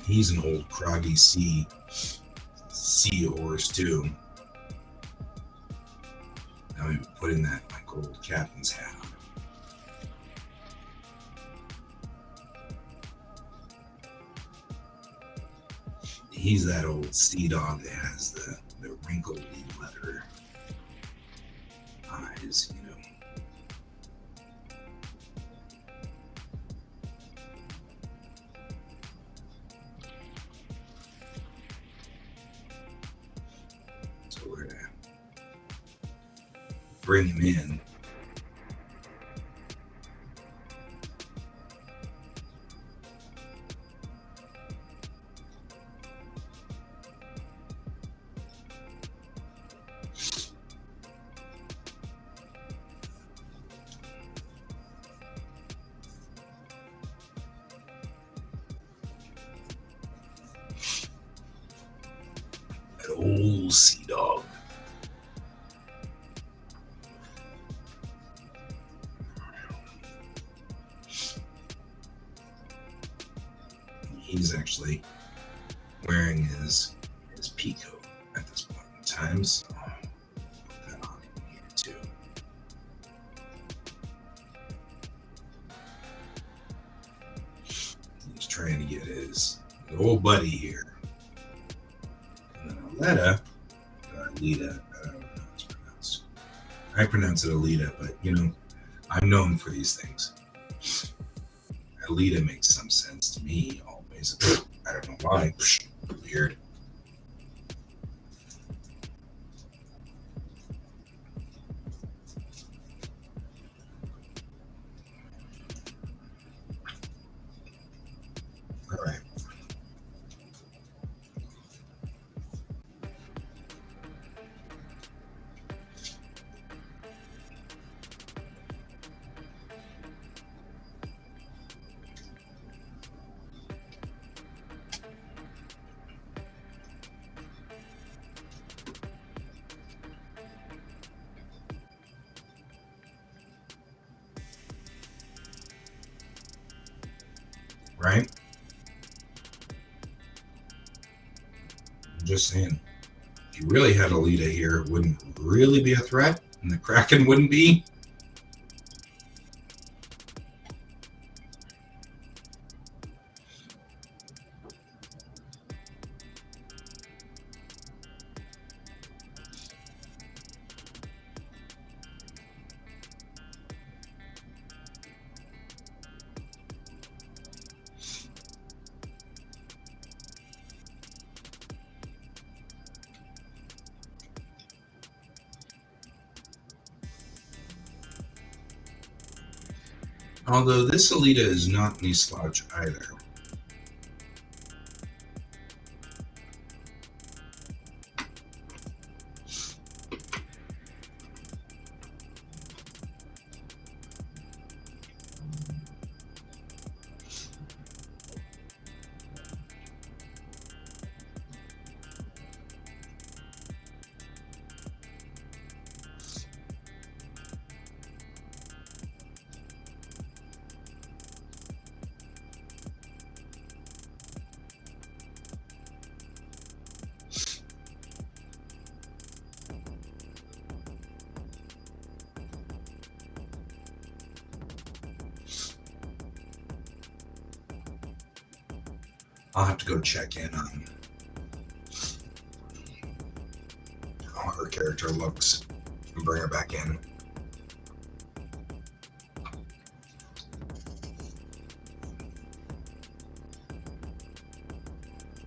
He's an old croggy sea horse too. Now I'm putting that like old captain's hat on. He's that old sea dog that has the wrinkled leather eyes, So we're gonna bring him in. Old sea dog. He's actually wearing his pea coat at this point in time, so I'll put that on in here too. He's trying to get his old buddy here. Alita, I don't know how it's pronounced. I pronounce it Alita, but I'm known for these things. Alita makes some sense to me always. I don't know why. Weird. All right. Right? I'm just saying, if you really had Alita here, it wouldn't really be a threat, and the Kraken wouldn't be. Although this Alita is not any slouch either. I'll have to go check in on how her character looks and bring her back in.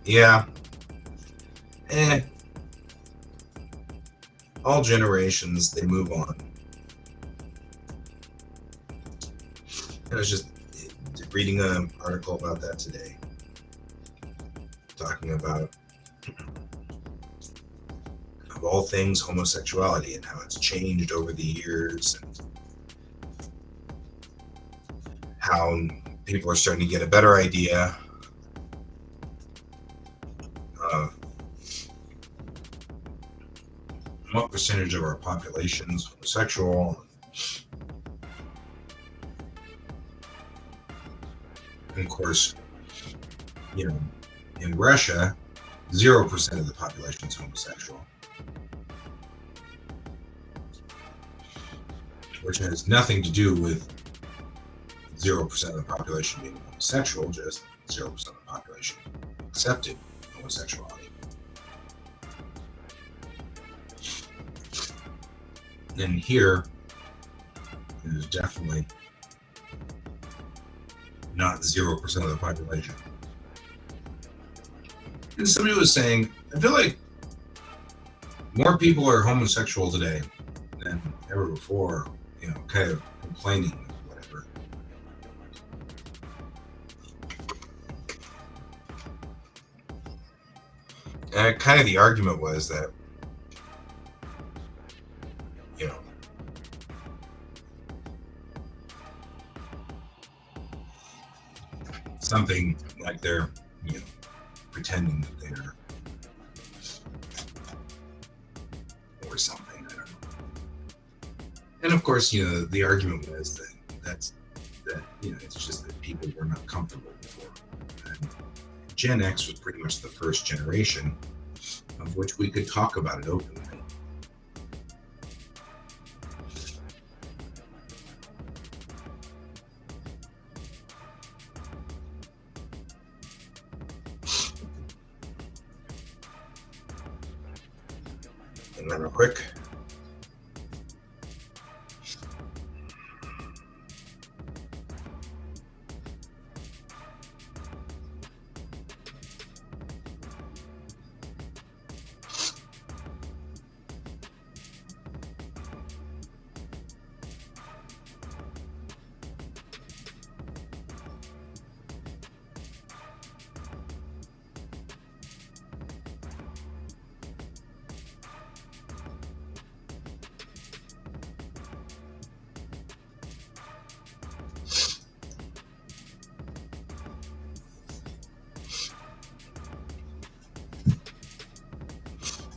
Yeah. All generations, they move on. I was just reading an article about that today, talking about, of all things, homosexuality and how it's changed over the years, and how people are starting to get a better idea of what percentage of our population is homosexual. And of course, in Russia, 0% of the population is homosexual, which has nothing to do with 0% of the population being homosexual, just 0% of the population accepted homosexuality. And here, it is definitely not 0% of the population. And somebody was saying, I feel like more people are homosexual today than ever before, kind of complaining, whatever. And kind of the argument was that, something like they're, pretending that they're, or something, I don't know. And of course, the argument was that it's just that people were not comfortable before. And Gen X was pretty much the first generation of which we could talk about it openly. And then real quick.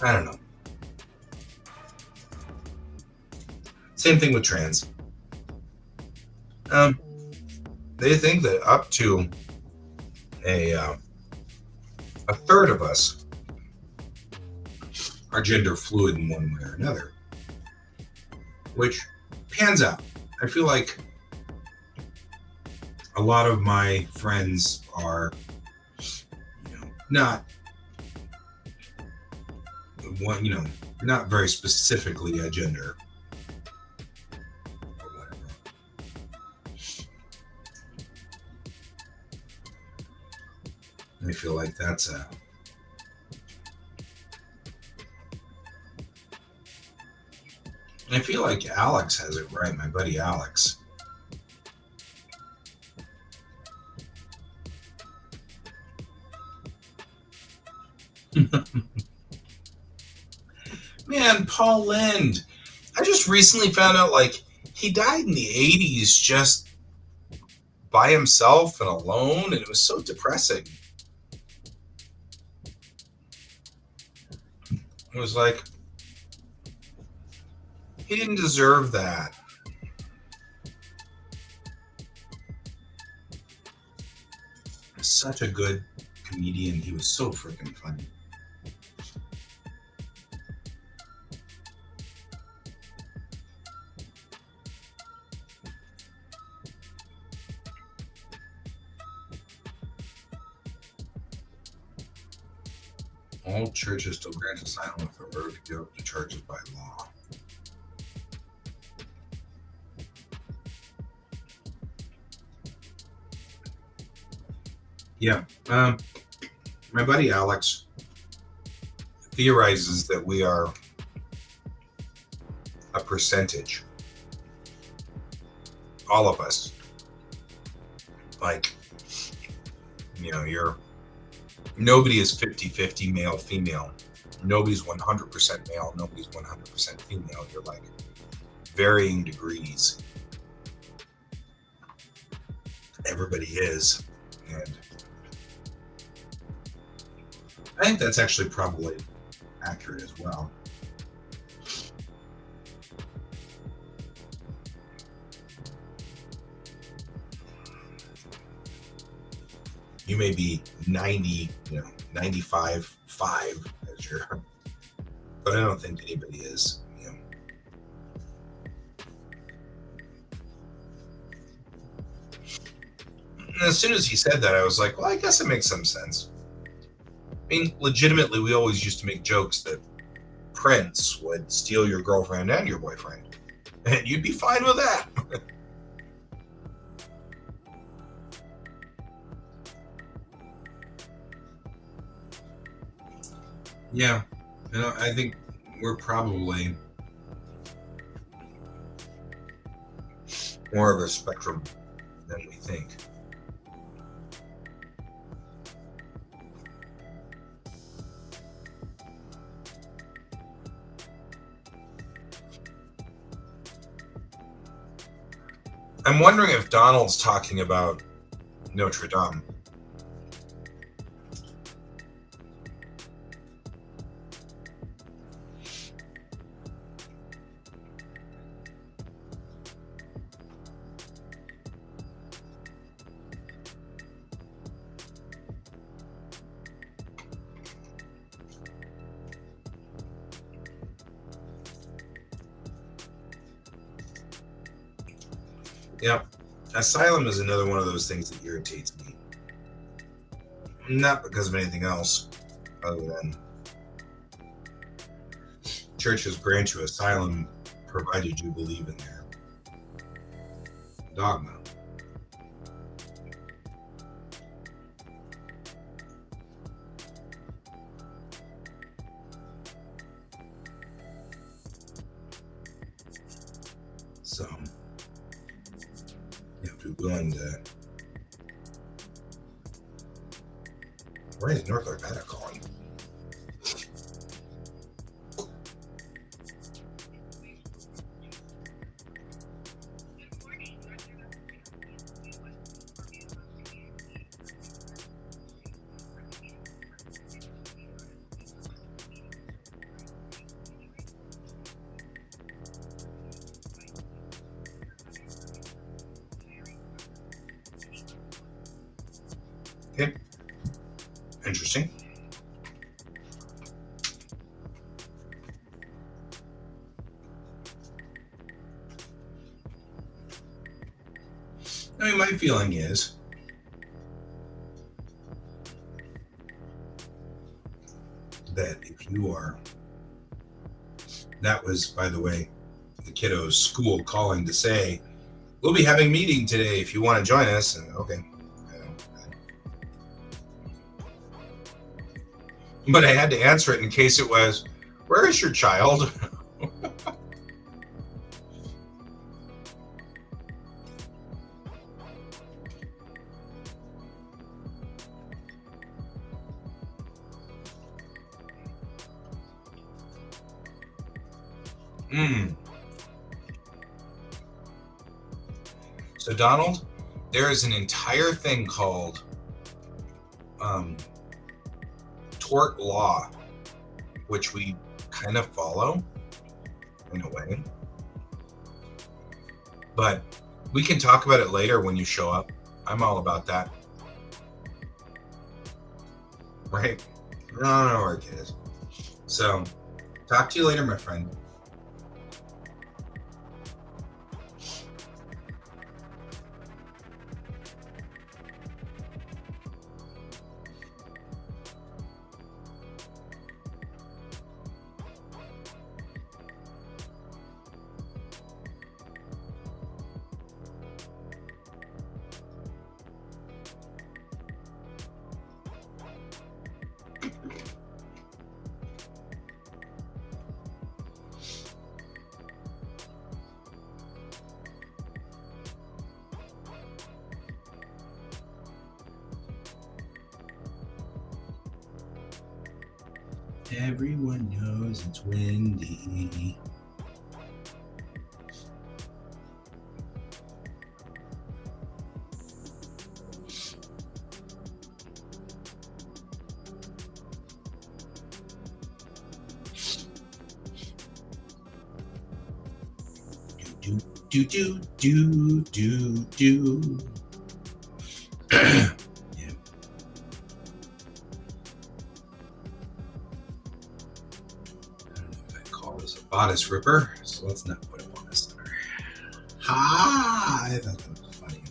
I don't know. Same thing with trans. They think that up to a third of us are gender fluid in one way or another, which pans out. I feel like a lot of my friends are, not not very specifically a gender or whatever. I feel like that's I feel like Alex has it right, my buddy Alex. Man, Paul Lind. I just recently found out, like, he died in the 80s just by himself and alone, and it was so depressing. It was like, he didn't deserve that. Such a good comedian. He was so freaking funny. All churches still grant asylum if they're ordered to give up to charges by law. Yeah. My buddy Alex theorizes that we are a percentage. All of us. Like, nobody is 50-50 male, female. Nobody's 100% male. Nobody's 100% female. You're like varying degrees. Everybody is. And I think that's actually probably accurate as well. You may be 90, 95.5 as your, but I don't think anybody is. And as soon as he said that, I was like, well, I guess it makes some sense. I mean, legitimately, we always used to make jokes that Prince would steal your girlfriend and your boyfriend, and you'd be fine with that. Yeah, I think we're probably more of a spectrum than we think. I'm wondering if Donald's talking about Notre Dame. Yeah, asylum is another one of those things that irritates me. Not because of anything else, other than churches grant you asylum provided you believe in their dogma. So you have to be willing to. Why is North Dakota calling? Okay. Interesting. I mean, my feeling is that if you are, that was, by the way, the kiddo's school calling to say, we'll be having a meeting today if you want to join us. And, okay. But I had to answer it in case it was, where is your child? Mm. So, Donald, there is an entire thing called um, tort law, which we kind of follow in a way. But we can talk about it later when you show up. I'm all about that. Right? I don't know where it is. So, talk to you later, my friend. Everyone knows it's windy. Do. Yeah. I don't know if I call this a bodice ripper, so let's not put it on the center. Ha! I thought that was funny.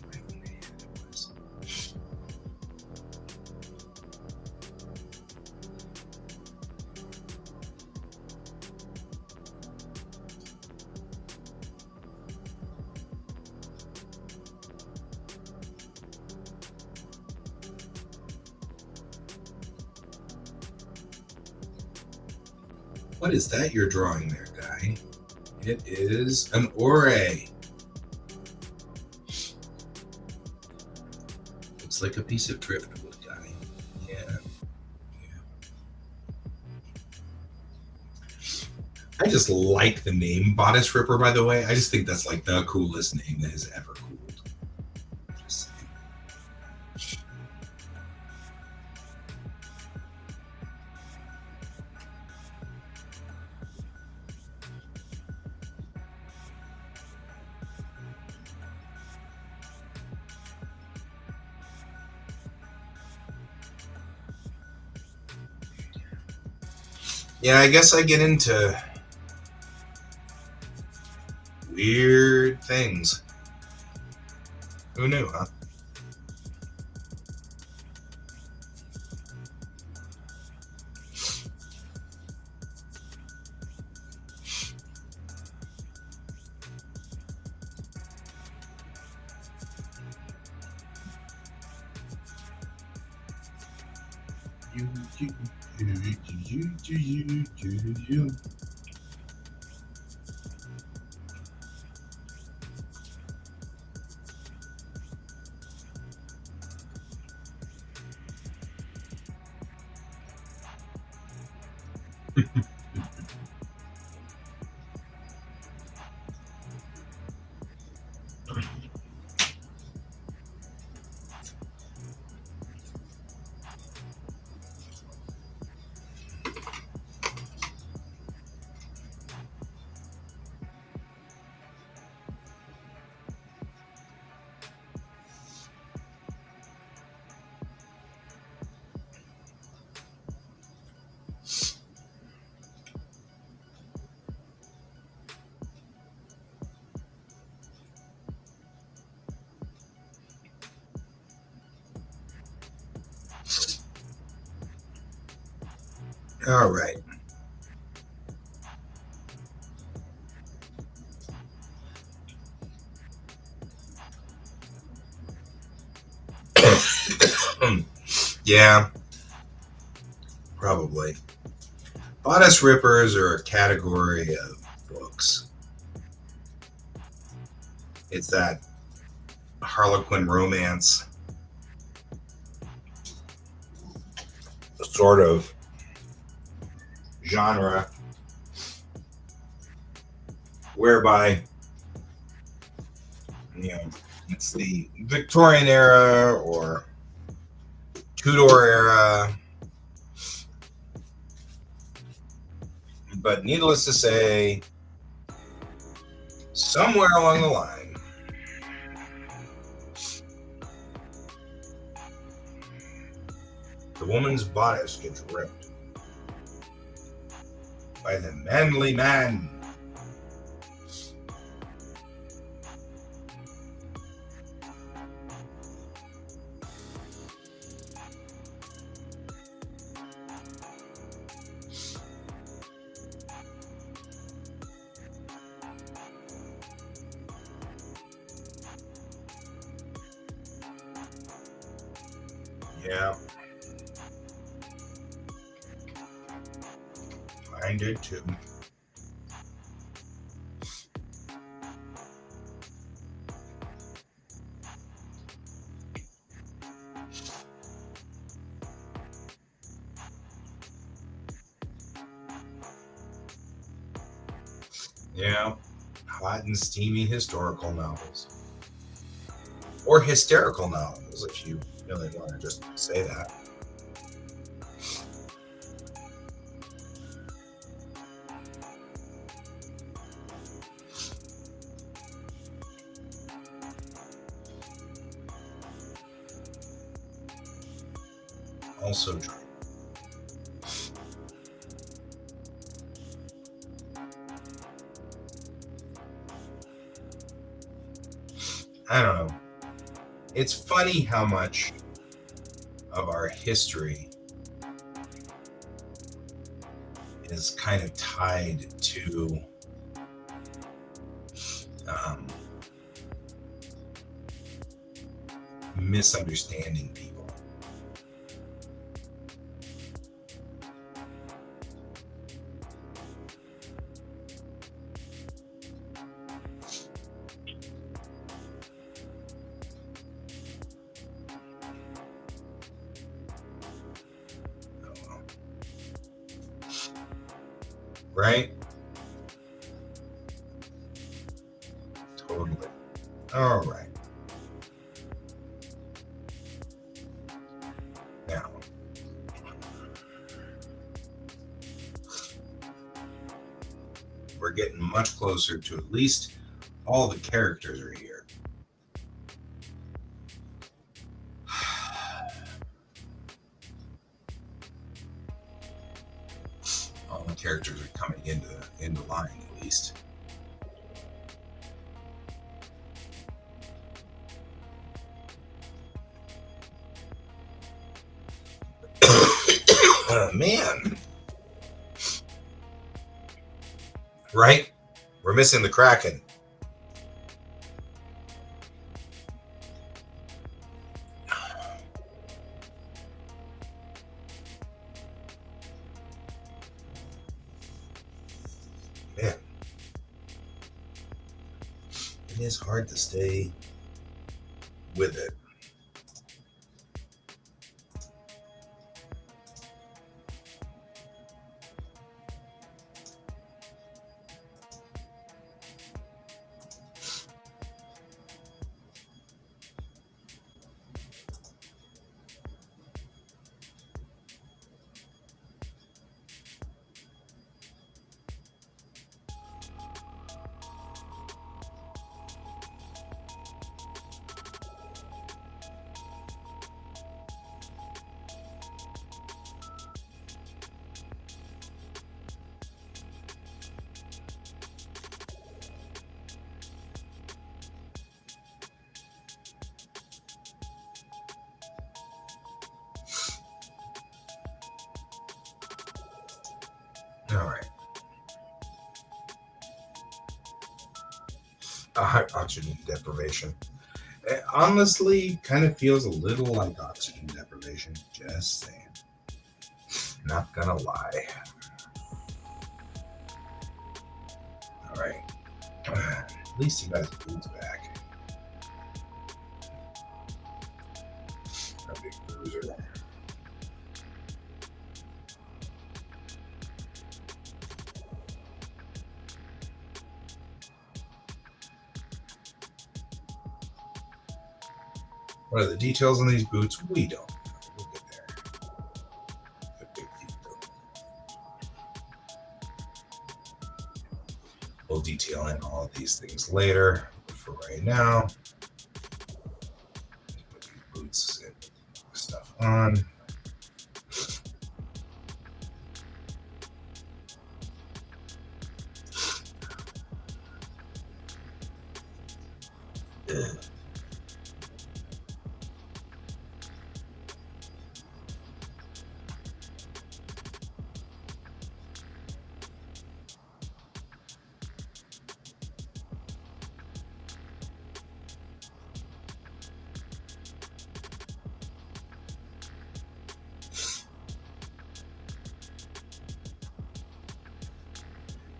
What is that you're drawing there, Guy? It is an orrery. Looks like a piece of driftwood, Guy. Yeah. I just like the name Bodice Ripper, by the way. I just think that's like the coolest name that has ever cooled. Just saying. Yeah, I guess I get into weird things. Who knew, huh? All right. Yeah, probably. Bodice Rippers are a category of books. It's that Harlequin romance sort of genre whereby, you know, it's the Victorian era or Tudor era. But needless to say, somewhere along the line, the woman's bodice gets ripped by the manly man. Yeah, I did too. Yeah, hot and steamy historical novels. Or hysterical novels, if you really want to just say that. Also true. I don't know. It's funny how much of our history is kind of tied to misunderstanding people. Right? Totally. All right. Now, we're getting much closer to at least all the characters are here. All the characters are coming into line at least. Man. Right? We're missing the Kraken. Man. It is hard to stay with it. All right. Oxygen deprivation. It honestly kind of feels a little like oxygen deprivation. Just saying. Not gonna lie. All right. At least he got his boots back. A big bruiser. What are the details on these boots? We don't know. We'll get there. A big deal. We'll detail in all of these things later. But for right now, put these boots and stuff on.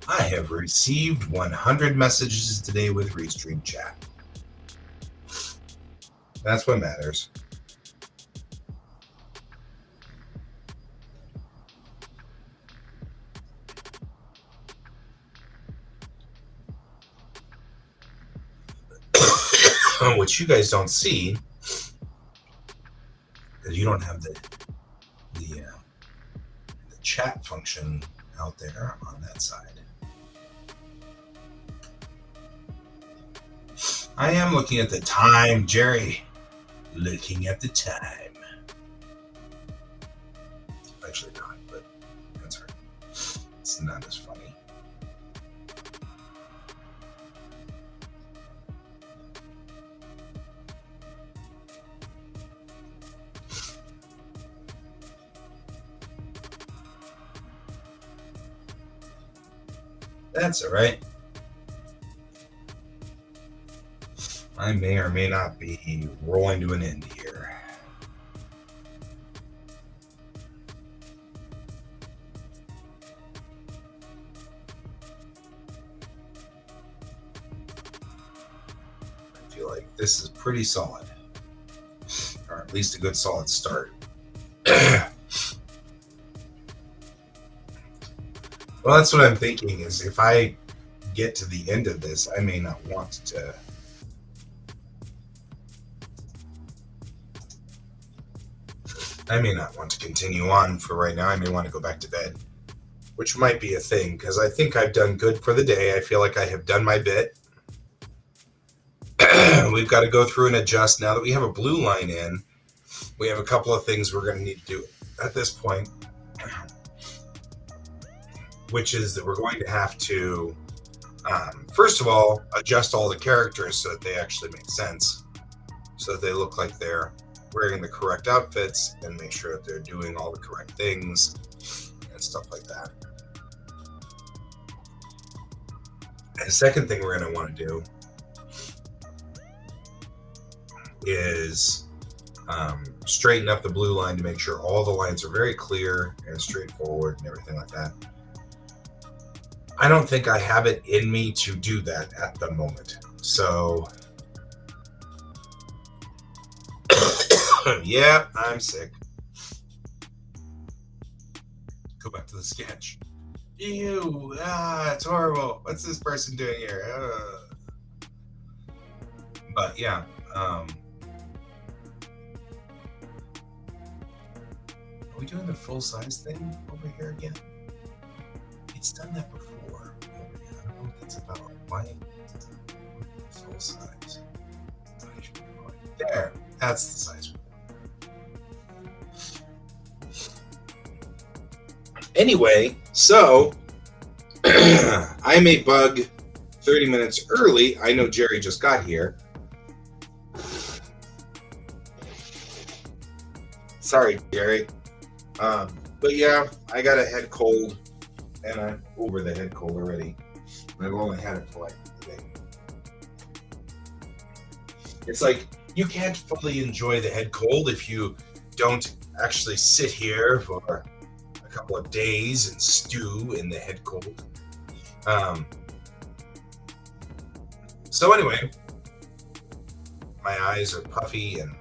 I have received 100 messages today with Restream chat. That's what matters. Which you guys don't see, because you don't have the chat function out there on that side. I am looking at the time, Jerry. Looking at the time. Actually not, but that's right. It's not as funny. That's all right. I may or may not be rolling to an end here. I feel like this is pretty solid, or at least a good solid start. Well, that's what I'm thinking, is if I get to the end of this, I may not want to continue on for right now. I may want to go back to bed, which might be a thing, because I think I've done good for the day. I feel like I have done my bit. We've got to go through and adjust. Now that we have a blue line in, we have a couple of things we're going to need to do at this point, which is that we're going to have to, first of all, adjust all the characters so that they actually make sense, so that they look like they're wearing the correct outfits, and make sure that they're doing all the correct things and stuff like that. And the second thing we're going to want to do is straighten up the blue line to make sure all the lines are very clear and straightforward and everything like that. I don't think I have it in me to do that at the moment. So, yeah, I'm sick. Go back to the sketch. Ew, it's horrible. What's this person doing here? But yeah, are we doing the full size thing over here again? It's done that before. I don't know what that's about. Why? Full size. There. That's the size. Anyway, so I may bug 30 minutes early. I know Jerry just got here. Sorry, Jerry. But yeah, I got a head cold, and I'm over the head cold already. I've only had it for like a day. It's like, you can't fully enjoy the head cold if you don't actually sit here for a couple of days and stew in the head cold. So anyway, my eyes are puffy and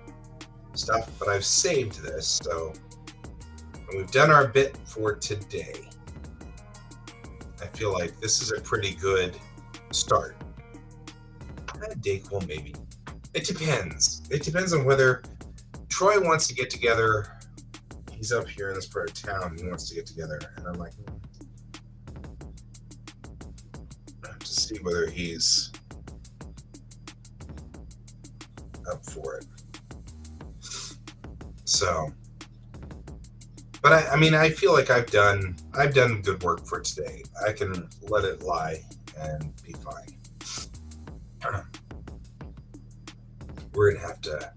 stuff, but I've saved this, so we've done our bit for today. I feel like this is a pretty good start. Dayquil, maybe. It depends. It depends on whether Troy wants to get together. He's up here in this part of town. He wants to get together, and I'm like, I have to see whether he's up for it. So, but I mean, I feel like I've done good work for today. I can let it lie and be fine. We're gonna have to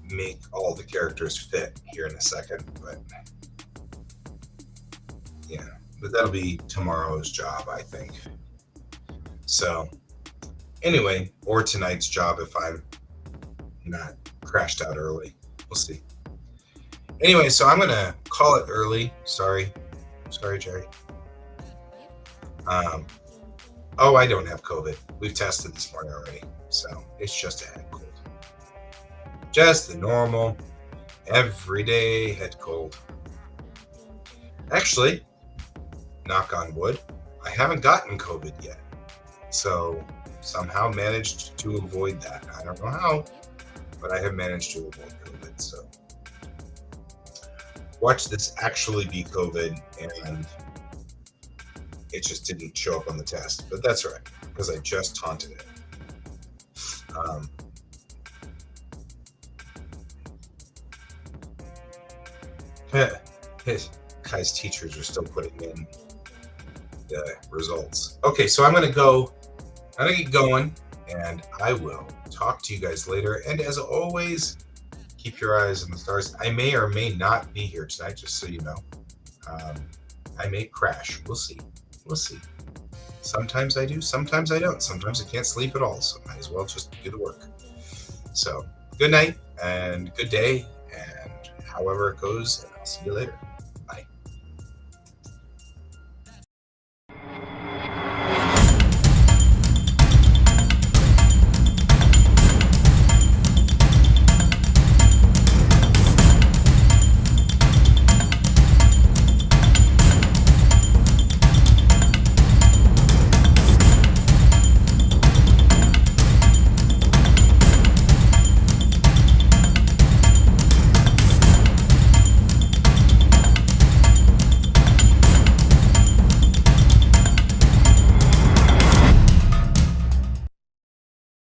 make all the characters fit here in a second, but yeah, but that'll be tomorrow's job, I think. So anyway, or tonight's job if I'm not crashed out early. We'll see. Anyway, so I'm gonna call it early. Sorry, Jerry. Oh, I don't have COVID. We've tested this morning already, so it's just a head cold. Just the normal, everyday head cold. Actually, knock on wood, I haven't gotten COVID yet. So somehow managed to avoid that. I don't know how, but I have managed to avoid COVID. So watch this actually be COVID, and it just didn't show up on the test. But that's all right, because I just taunted it. Guy's teachers are still putting in the results. Okay, so I'm gonna get going, and I will talk to you guys later. And as always, keep your eyes on the stars. I may or may not be here tonight, just so you know. I may crash. We'll see. Sometimes I do, sometimes I don't. Sometimes I can't sleep at all, so might as well just do the work. So good night and good day, and however it goes, and I'll see you later.